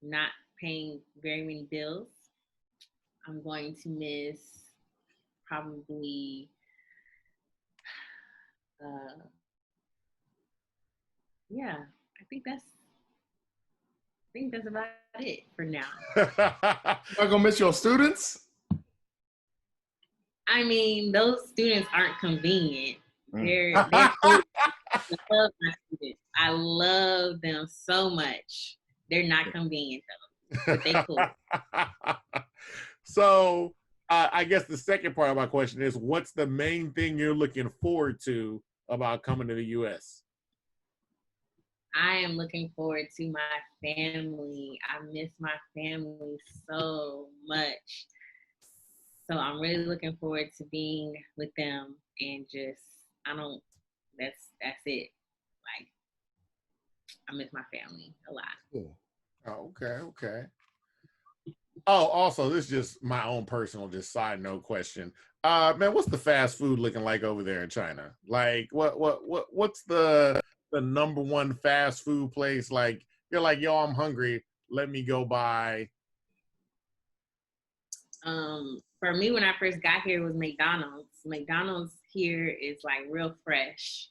not paying very many bills. I'm going to miss probably, yeah, I think that's about it for now. Am I gonna miss your students? I mean, those students aren't convenient. They're cool. I love my students. I love them so much. They're not convenient though, but they cool. So I guess the second part of my question is, what's the main thing you're looking forward to about coming to the U.S.? I am looking forward to my family. I miss my family so much. So I'm really looking forward to being with them and just, that's it. Like, I miss my family a lot. Cool. Oh, okay. Oh, also, this is just my own personal, just side note question. Man, what's the fast food looking like over there in China? Like, what's the number one fast food place? Like, you're like, yo, I'm hungry. Let me go buy. For me, when I first got here, it was McDonald's. McDonald's here is like real fresh.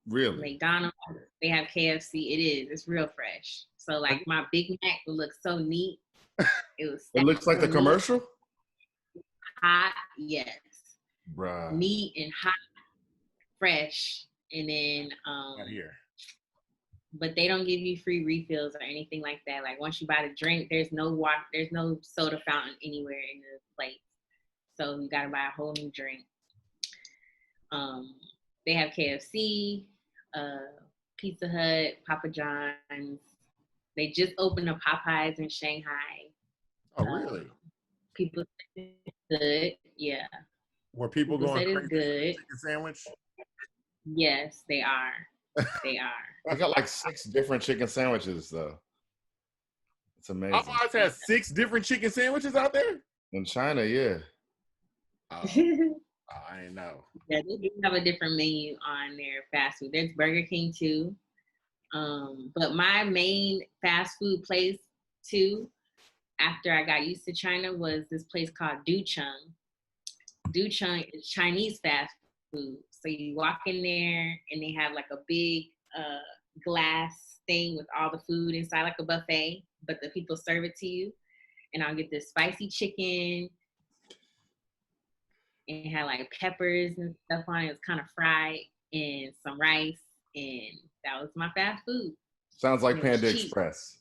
Really? McDonald's, they have KFC. It is. It's real fresh. So like my Big Mac would look so neat. It looks like the commercial? Hot, yes. Bruh. Neat and hot, fresh. And then Not here. But they don't give you free refills or anything like that. Like once you buy the drink, there's no water, there's no soda fountain anywhere in the place. So you gotta buy a whole new drink. They have KFC, Pizza Hut, Papa John's. They just opened a Popeyes in Shanghai. Oh, really? People say it's good. Yeah. Were people going crazy it's good. Chicken sandwich? Yes, they are. They are. I got like 6 different chicken sandwiches though. It's amazing. Popeyes has 6 different chicken sandwiches out there? In China, yeah. I know. Yeah, they do have a different menu on their fast food. There's Burger King too. But my main fast food place too, after I got used to China, was this place called Ducheng. Ducheng is Chinese fast food. So you walk in there and they have like a big glass thing with all the food inside, like a buffet, but the people serve it to you. And I'll get this spicy chicken and it had like peppers and stuff on it. It was kind of fried and some rice, and that was my fast food. Sounds like And it was Panda cheap. Express.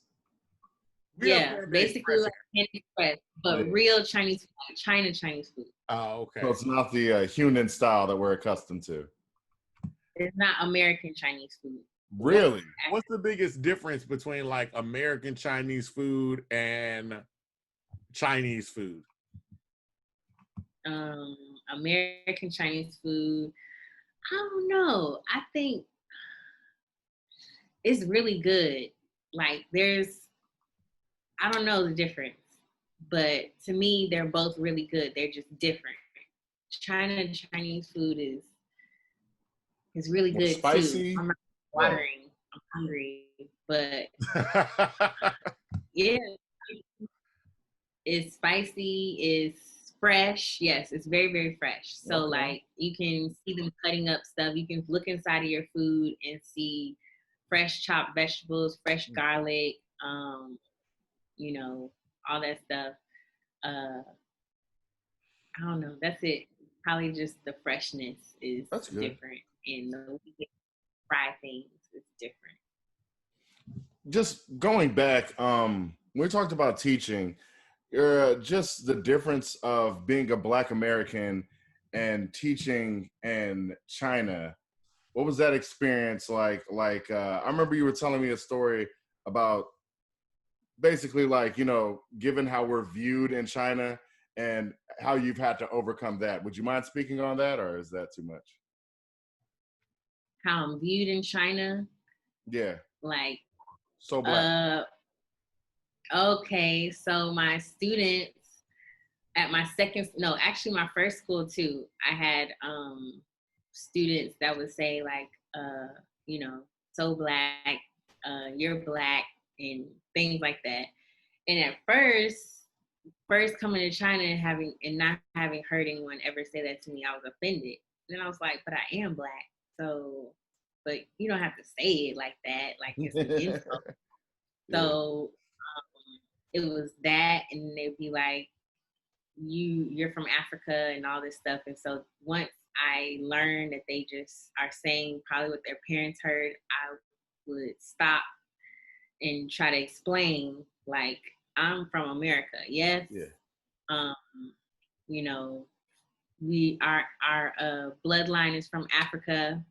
Yeah, basically like Panda Express, but real Chinese food, like China Chinese food. Oh, okay. So it's not the Hunan style that we're accustomed to. It's not American Chinese food. Really? What's the biggest difference between like American Chinese food and Chinese food? American Chinese food, I don't know. I think it's really good. Like I don't know the difference, but to me, they're both really good. They're just different. China Chinese food is really More good spicy. too. I'm not watering. I'm hungry, but yeah, it's spicy. It's fresh. Yes, it's very, very fresh. So like you can see them cutting up stuff. You can look inside of your food and see fresh chopped vegetables, fresh garlic, you know, all that stuff. I don't know. That's it. Probably just the freshness is different, and the way they fry things is different. Just going back, we talked about teaching. Just the difference of being a Black American and teaching in China. What was that experience like? I remember you were telling me a story about basically like, you know, given how we're viewed in China and how you've had to overcome that. Would you mind speaking on that, or is that too much? How I'm viewed in China? Yeah. Like, so Black. Okay, so my students at my my first school too, I had students that would say like, you know, so Black, you're Black, and things like that. And at first coming to China and not having heard anyone ever say that to me, I was offended. Then I was like, but I am Black, so, but you don't have to say it like that, like it's an insult. So it was that, and they'd be like, you're from Africa and all this stuff. And so once I learned that they just are saying probably what their parents heard, I would stop and try to explain, like, I'm from America. Yes. Yeah. You know, our bloodline is from Africa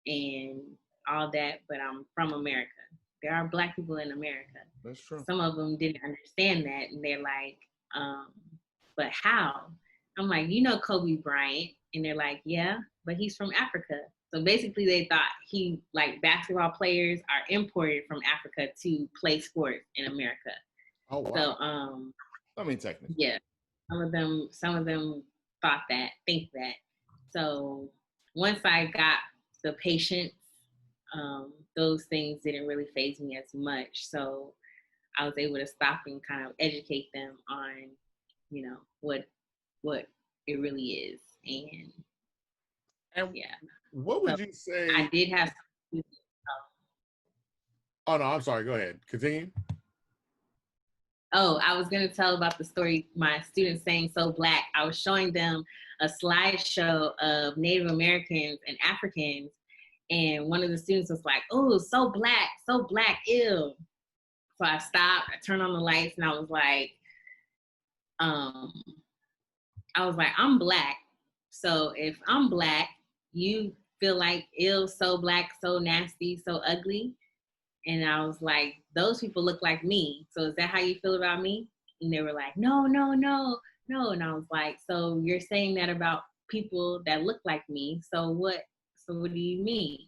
and all that, but I'm from America. There are Black people in America. That's true. Some of them didn't understand that, and they're like, but how? I'm like, you know Kobe Bryant? And they're like, yeah, but he's from Africa. So basically they thought like basketball players are imported from Africa to play sports in America. Oh, wow. So, I mean, technically. Yeah, some of them think that. So once I got the patience, those things didn't really faze me as much. So I was able to stop and kind of educate them on, you know, what it really is. And yeah. What would you say? I did have. Oh no, I'm sorry. Go ahead. Continue. Oh, I was going to tell about the story, my students saying so Black. I was showing them a slideshow of Native Americans and Africans. And one of the students was like, oh, so Black, ew. So I stopped, I turned on the lights, and I was like, I'm Black. So if I'm Black, you feel like ill, so Black, so nasty, so ugly. And I was like, those people look like me. So is that how you feel about me? And they were like, no. And I was like, so you're saying that about people that look like me. So what do you mean?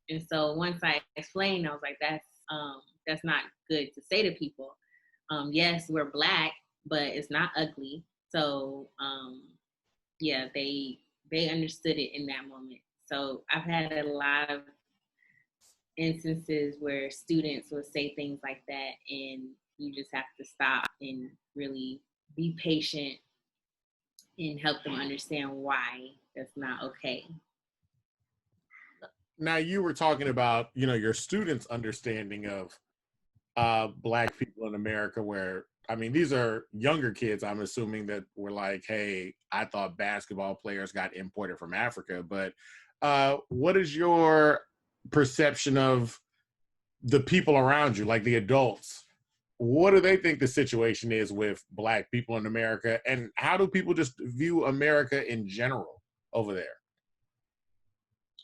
And so once I explained, I was like, that's not good to say to people. Yes, we're Black, but it's not ugly. So yeah, they understood it in that moment. So I've had a lot of instances where students will say things like that, and you just have to stop and really be patient and help them understand why that's not okay. now you were talking about, your students' understanding of Black people in America, where, I mean, these are younger kids, I'm assuming, that were like, hey, I thought basketball players got imported from Africa. But what is your perception of the people around you, like the adults? What do they think the situation is with Black people in America? And how do people just view America in general over there?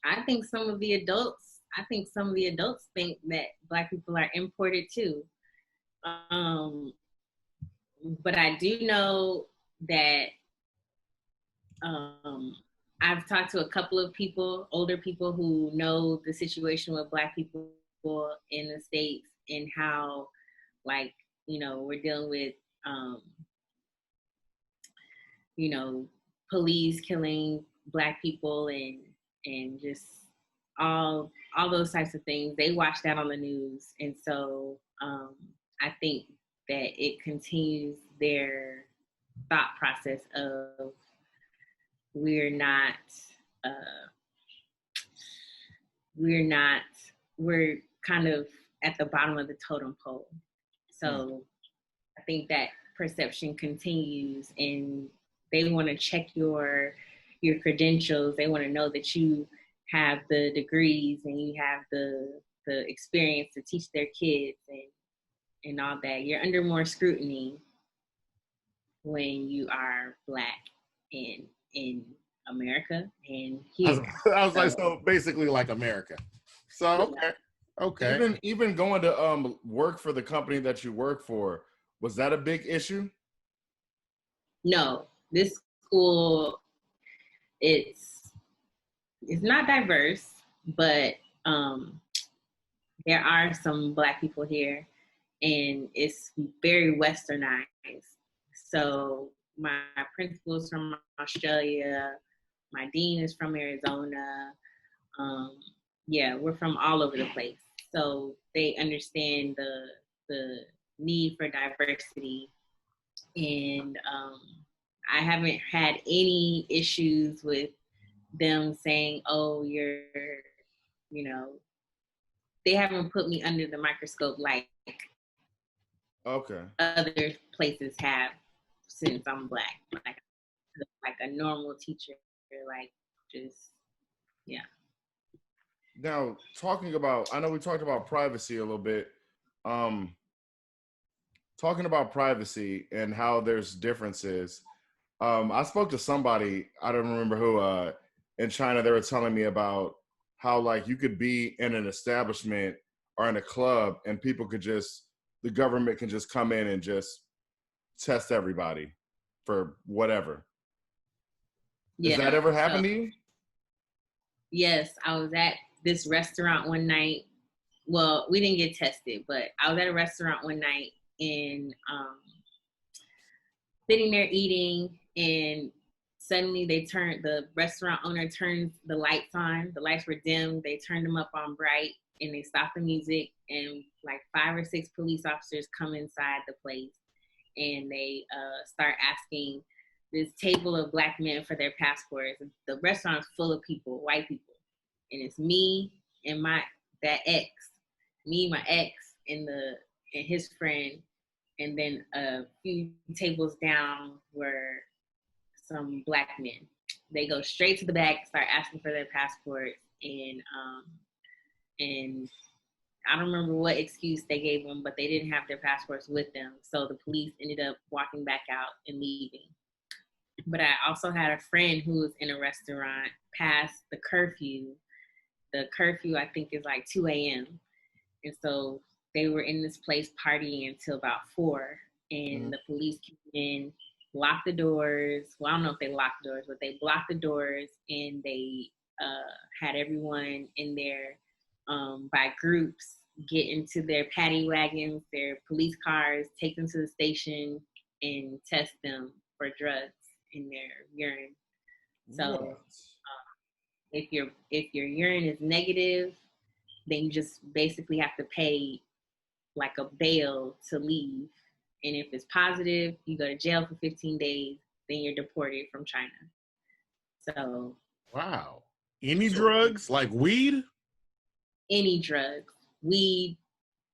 I think some of the adults think that Black people are imported too. But I do know that I've talked to a couple of people, older people, who know the situation with Black people in the States and how, like, we're dealing with, police killing Black people and just all those types of things. They watch that on the news, and so I think that it continues their thought process of we're kind of at the bottom of the totem pole. So I think that perception continues, and they want to check your credentials. They want to know that you have the degrees and you have the experience to teach their kids and all that. You're under more scrutiny when you are Black in America and here. I was like, so basically like America. So okay. Even going to work for the company that you work for, was that a big issue? No, this school, it's not diverse, but there are some Black people here, and it's very westernized. So my principal is from Australia, my dean is from Arizona. We're from all over the place. So they understand the need for diversity. And I haven't had any issues with them saying, oh, they haven't put me under the microscope like other places have since I'm Black. Like a normal teacher, like just, yeah. Now, I know we talked about privacy a little bit. Talking about privacy and how there's differences. I spoke to somebody, I don't remember who, in China. They were telling me about how, like, you could be in an establishment or in a club and the government can just come in and just test everybody for whatever. Has that ever happened to you? Yes, I was at this restaurant one night. Well, we didn't get tested, but I was at a restaurant one night and sitting there eating, and suddenly the restaurant owner turns the lights on. The lights were dim. They turned them up on bright, and they stopped the music, and like 5 or 6 police officers come inside the place, and they start asking this table of Black men for their passports. The restaurant is full of people, white people, and it's me and my ex, my ex, and his friend, and then a few tables down were some Black men. They go straight to the back, start asking for their passports, and I don't remember what excuse they gave them, but they didn't have their passports with them. So the police ended up walking back out and leaving. But I also had a friend who was in a restaurant past the curfew. The curfew, I think, is like 2 a.m. And so they were in this place partying until about 4. And the police came in, locked the doors. Well, I don't know if they locked the doors, but they blocked the doors, and they had everyone in there by groups get into their paddy wagons, their police cars, take them to the station, and test them for drugs in their urine. So if your urine is negative, then you just basically have to pay like a bail to leave. And if it's positive, you go to jail for 15 days, then you're deported from China. So. Wow. Any drugs like weed? any drugs, weed,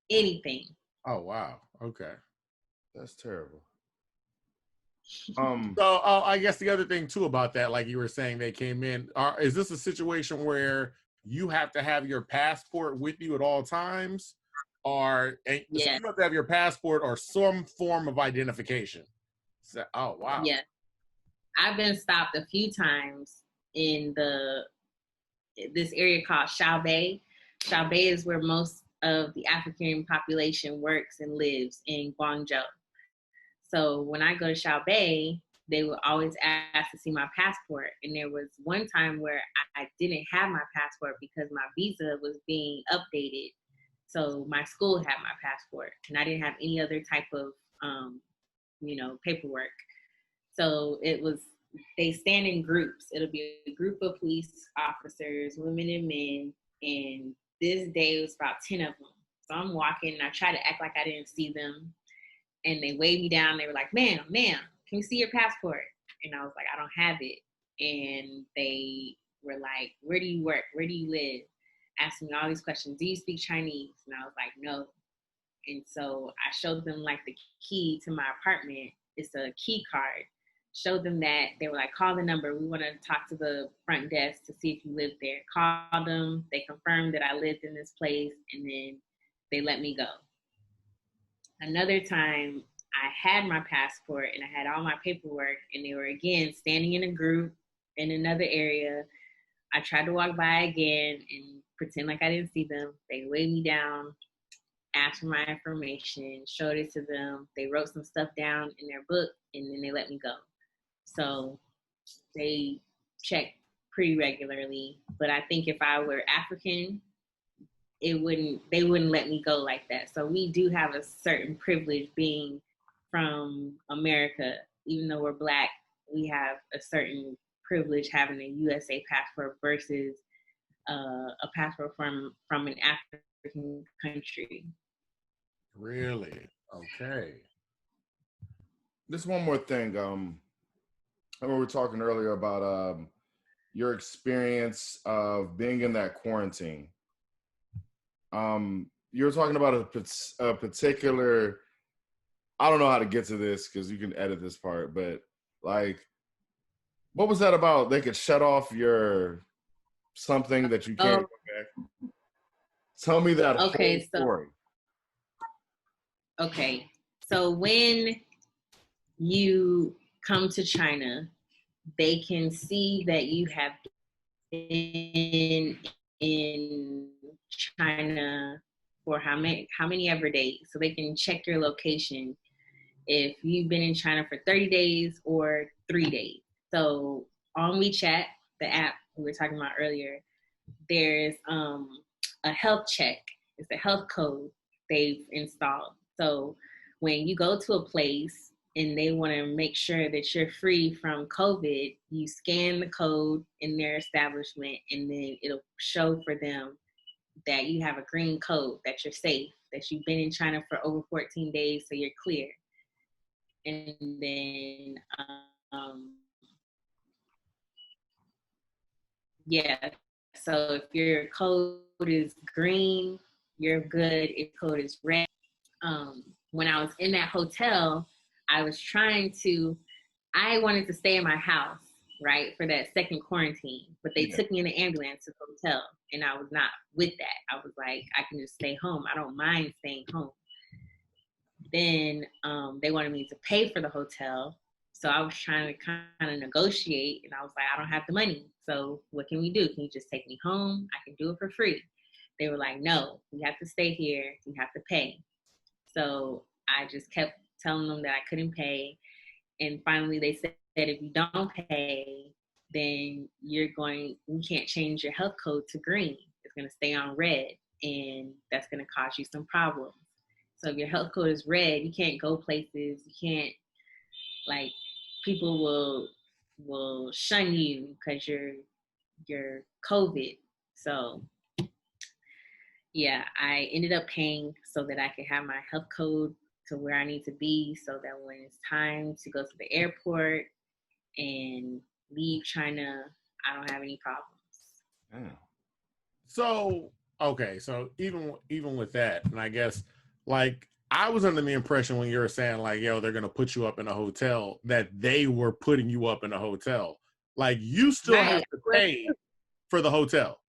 anything. Oh wow. Okay. That's terrible. So I guess the other thing too about that, like you were saying, they came in. Is this a situation where you have to have your passport with you at all times, so Yeah, you have to have your passport or some form of identification? So, oh wow. yeah. I've been stopped a few times in this area called Xiaobei. Xiaobei is where most of the African population works and lives in Guangzhou. So when I go to Xiaobei, they will always ask to see my passport. And there was one time where I didn't have my passport because my visa was being updated. So my school had my passport, and I didn't have any other type of, paperwork. So they stand in groups. It'll be a group of police officers, women and men. And this day it was about 10 of them. So I'm walking and I try to act like I didn't see them. And they waved me down. They were like, ma'am, can we see your passport? And I was like, I don't have it. And they were like, where do you work? Where do you live? Asking me all these questions. Do you speak Chinese? And I was like, no. And so I showed them like the key to my apartment. It's a key card. Showed them that. They were like, call the number. We want to talk to the front desk to see if you live there. Called them. They confirmed that I lived in this place. And then they let me go. Another time, I had my passport and I had all my paperwork, and they were again standing in a group in another area. I tried to walk by again and pretend like I didn't see them. They waved me down, asked for my information, showed it to them. They wrote some stuff down in their book, and then they let me go. So they check pretty regularly. But I think if I were African, they wouldn't let me go like that. So we do have a certain privilege being from America. Even though we're Black, we have a certain privilege having a USA passport versus a passport from an African country. Really? Okay. Just one more thing. We were talking earlier about your experience of being in that quarantine. You were talking about a particular. I don't know how to get to this because you can edit this part, but like, what was that about? They could shut off your something that you can't go back. Tell me that whole story. Okay, so when you come to China, they can see that you have been in China for how many ever days. So they can check your location if you've been in China for 30 days or 3 days. So on WeChat, the app we were talking about earlier, there's a health check. It's a health code they've installed. So when you go to a place and they want to make sure that you're free from COVID, you scan the code in their establishment, and then it'll show for them that you have a green code, that you're safe, that you've been in China for over 14 days, so you're clear. And then, so if your code is green, you're good. If code is red. When I was in that hotel, I wanted to stay in my house, right, for that second quarantine, but they took me in an ambulance to the hotel, and I was not with that. I was like, I can just stay home. I don't mind staying home. Then they wanted me to pay for the hotel. So I was trying to kind of negotiate, and I was like, I don't have the money. So what can we do? Can you just take me home? I can do it for free. They were like, no, you have to stay here. You have to pay. So I just kept telling them that I couldn't pay. And finally they said that if you don't pay, then you can't change your health code to green. It's going to stay on red, and that's going to cause you some problems. So if your health code is red, you can't go places. You can't, like, people will shun you because you're COVID. So yeah, I ended up paying so that I could have my health code to where I need to be, so that when it's time to go to the airport and leave China, I don't have any problems. So Okay, so even with that, and I guess like I was under the impression when you were saying like, yo, they're gonna put you up in a hotel, that they were putting you up in a hotel. Like you still have Right. to pay for the hotel.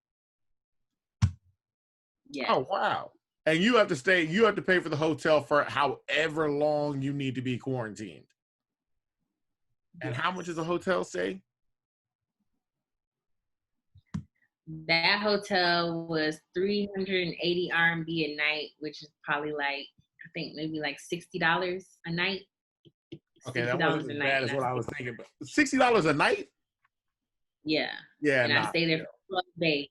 Yes. Oh wow. And you have to stay, you have to pay for the hotel for however long you need to be quarantined. And how much is a hotel stay? That hotel was 380 RMB a night, which is probably like, I think maybe like $60 a night. Okay, that $60 wasn't a as night. bad as what I was thinking, but $60 a night? Yeah. Yeah, And I nah. stayed there for 12 days.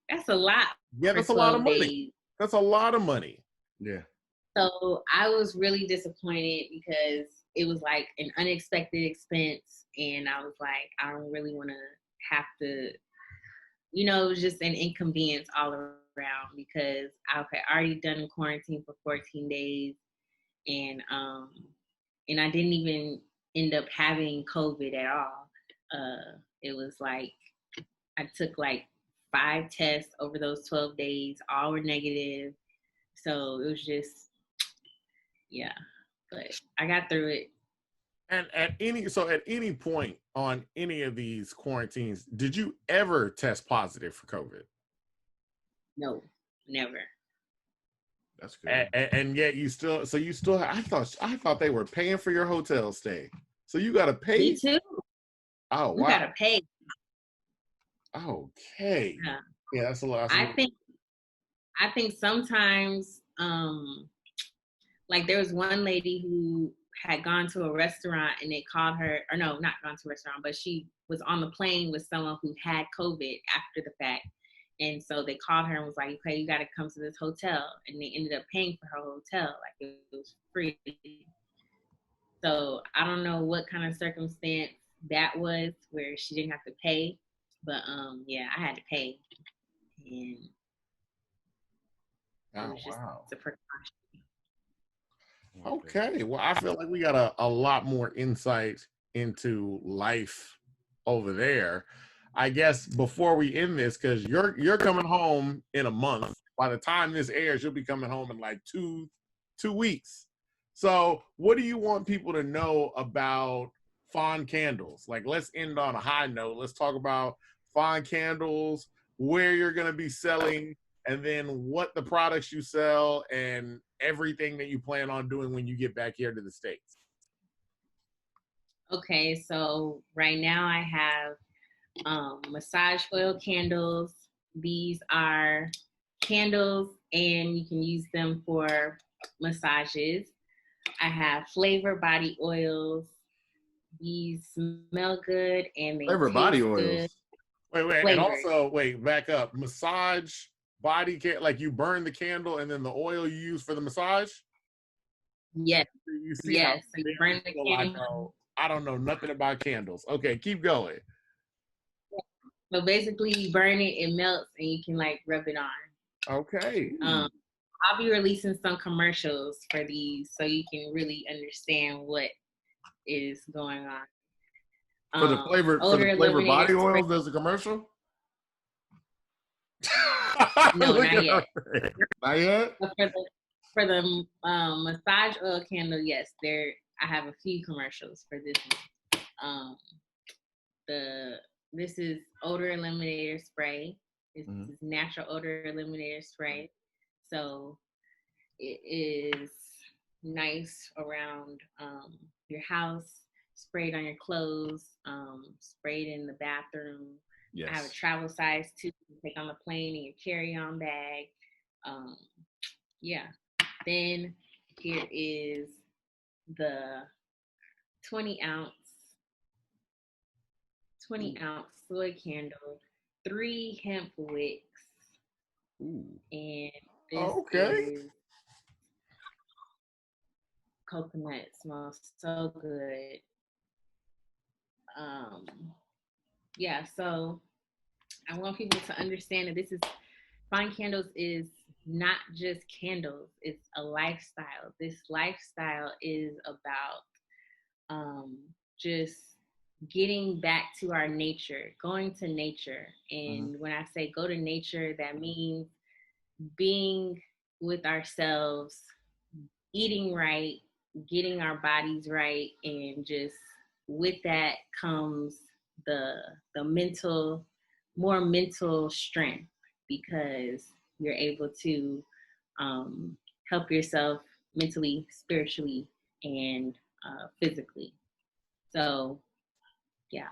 That's a lot Yeah, for that's a lot of 12 money. days. That's a lot of money. Yeah. So I was really disappointed because it was like an unexpected expense. And I was like, I don't really want to have to, it was just an inconvenience all around because I had already done quarantine for 14 days. And I didn't even end up having COVID at all. It was like, I took like 5 tests over those 12 days, all were negative. So it was just, yeah, but I got through it. And at any point on any of these quarantines, did you ever test positive for COVID? No, never. That's good. And yet you still, I thought they were paying for your hotel stay. So you got to pay. Me too. Oh You wow. gotta pay. Okay. Yeah. Yeah, that's a lot. I think sometimes, like there was one lady who had gone to a restaurant and they called her, or no, not gone to a restaurant, but she was on the plane with someone who had COVID after the fact. And so they called her and was like, okay, you got to come to this hotel. And they ended up paying for her hotel. Like it was free. So I don't know what kind of circumstance that was where she didn't have to pay. But yeah, I had to pay. And it was just a precaution. Okay. Well, I feel like we got a lot more insight into life over there. I guess before we end this, because you're coming home in a month. By the time this airs, you'll be coming home in like two weeks. So what do you want people to know about Fon Candles? Like, let's end on a high note. Let's talk about Fon Candles, where you're gonna be selling, and then what the products you sell and everything that you plan on doing when you get back here to the States. Okay, so right now I have massage oil candles. These are candles and you can use them for massages. I have flavor body oils. These smell good and they Flavor taste body good. oils. Wait, Flavors. and also, back up. Massage body care, like you burn the candle and then the oil you use for the massage? Yes. You see yes. So you burn the candle. I don't know nothing about candles. Okay, keep going. So basically you burn it, it melts, and you can like rub it on. Okay. I'll be releasing some commercials for these so you can really understand what is going on. For the flavor body oils, there's a commercial? No, not yet. Not yet? But for the massage oil candle, yes, I have a few commercials for this one. This is odor eliminator spray. This is natural odor eliminator spray. So it is nice around your house, sprayed on your clothes, sprayed in the bathroom. Yes. I have a travel size too. You take on the plane in your carry-on bag. Yeah. Then here is the 20 ounce soy candle, 3 hemp wicks. Ooh. And this is coconut. Smells so good. Yeah, so I want people to understand that this is Fon Candles is not just candles, it's a lifestyle. This lifestyle is about just getting back to our nature, going to nature. And when I say go to nature, that means being with ourselves, eating right, getting our bodies right, and just with that comes the more mental strength, because you're able to help yourself mentally, spiritually, and physically. So yeah,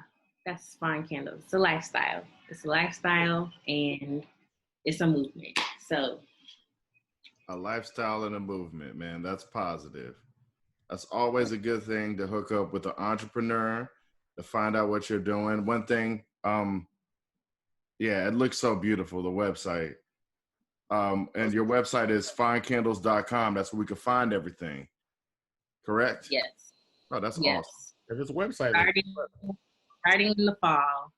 that's Fon Candles. It's a lifestyle. It's a lifestyle, and it's a movement. So A lifestyle and a movement, man. That's positive. That's always a good thing to hook up with an entrepreneur to find out what you're doing. One thing, yeah, it looks so beautiful, the website. And your website is findcandles.com. That's where we can find everything. Correct? yes, Oh, that's yes. awesome. If it's a website, Starting in the fall,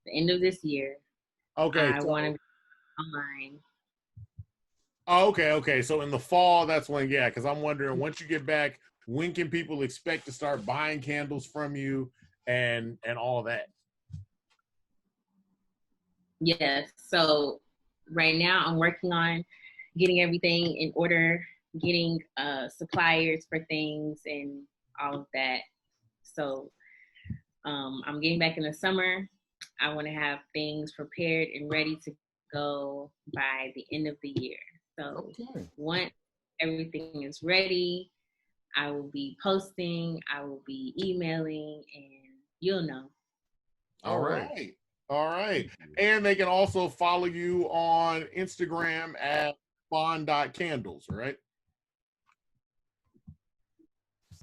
the end of this year, okay. I want to be online. Oh, okay. So in the fall, that's when, yeah, because I'm wondering, once you get back, when can people expect to start buying candles from you and all that? Yes. So right now I'm working on getting everything in order, getting suppliers for things and all of that. So I'm getting back in the summer. I want to have things prepared and ready to go by the end of the year. So once everything is ready, I will be posting, I will be emailing, and you'll know. All right. And they can also follow you on Instagram at fon.candles, right?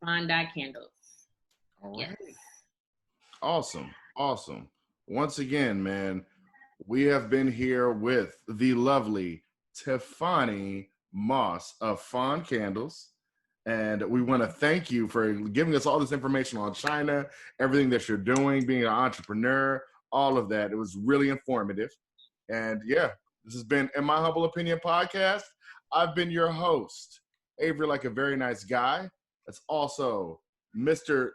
Fon.candles. All right. Yes. Awesome. Once again, man, we have been here with the lovely Tiffoni Moss of Fon Candles. And we want to thank you for giving us all this information on China, everything that you're doing, being an entrepreneur, all of that. It was really informative. And yeah, this has been In My Humble Opinion podcast. I've been your host, Avery, like a very nice guy. That's also Dr.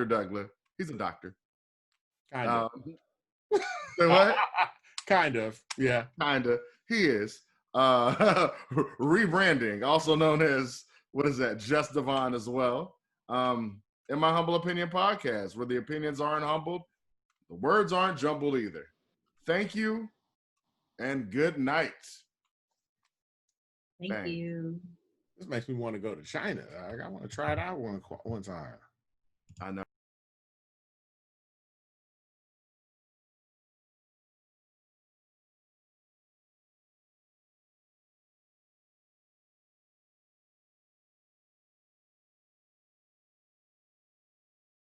Douglas. He's a doctor. Kind of. So what? Kind of. Yeah. Kind of. He is. Rebranding, also known as, what is that? Just Devon as well. In My Humble Opinion podcast, where the opinions aren't humbled, the words aren't jumbled either. Thank you and good night. Thank you. This makes me want to go to China. I want to try it out one time. I know.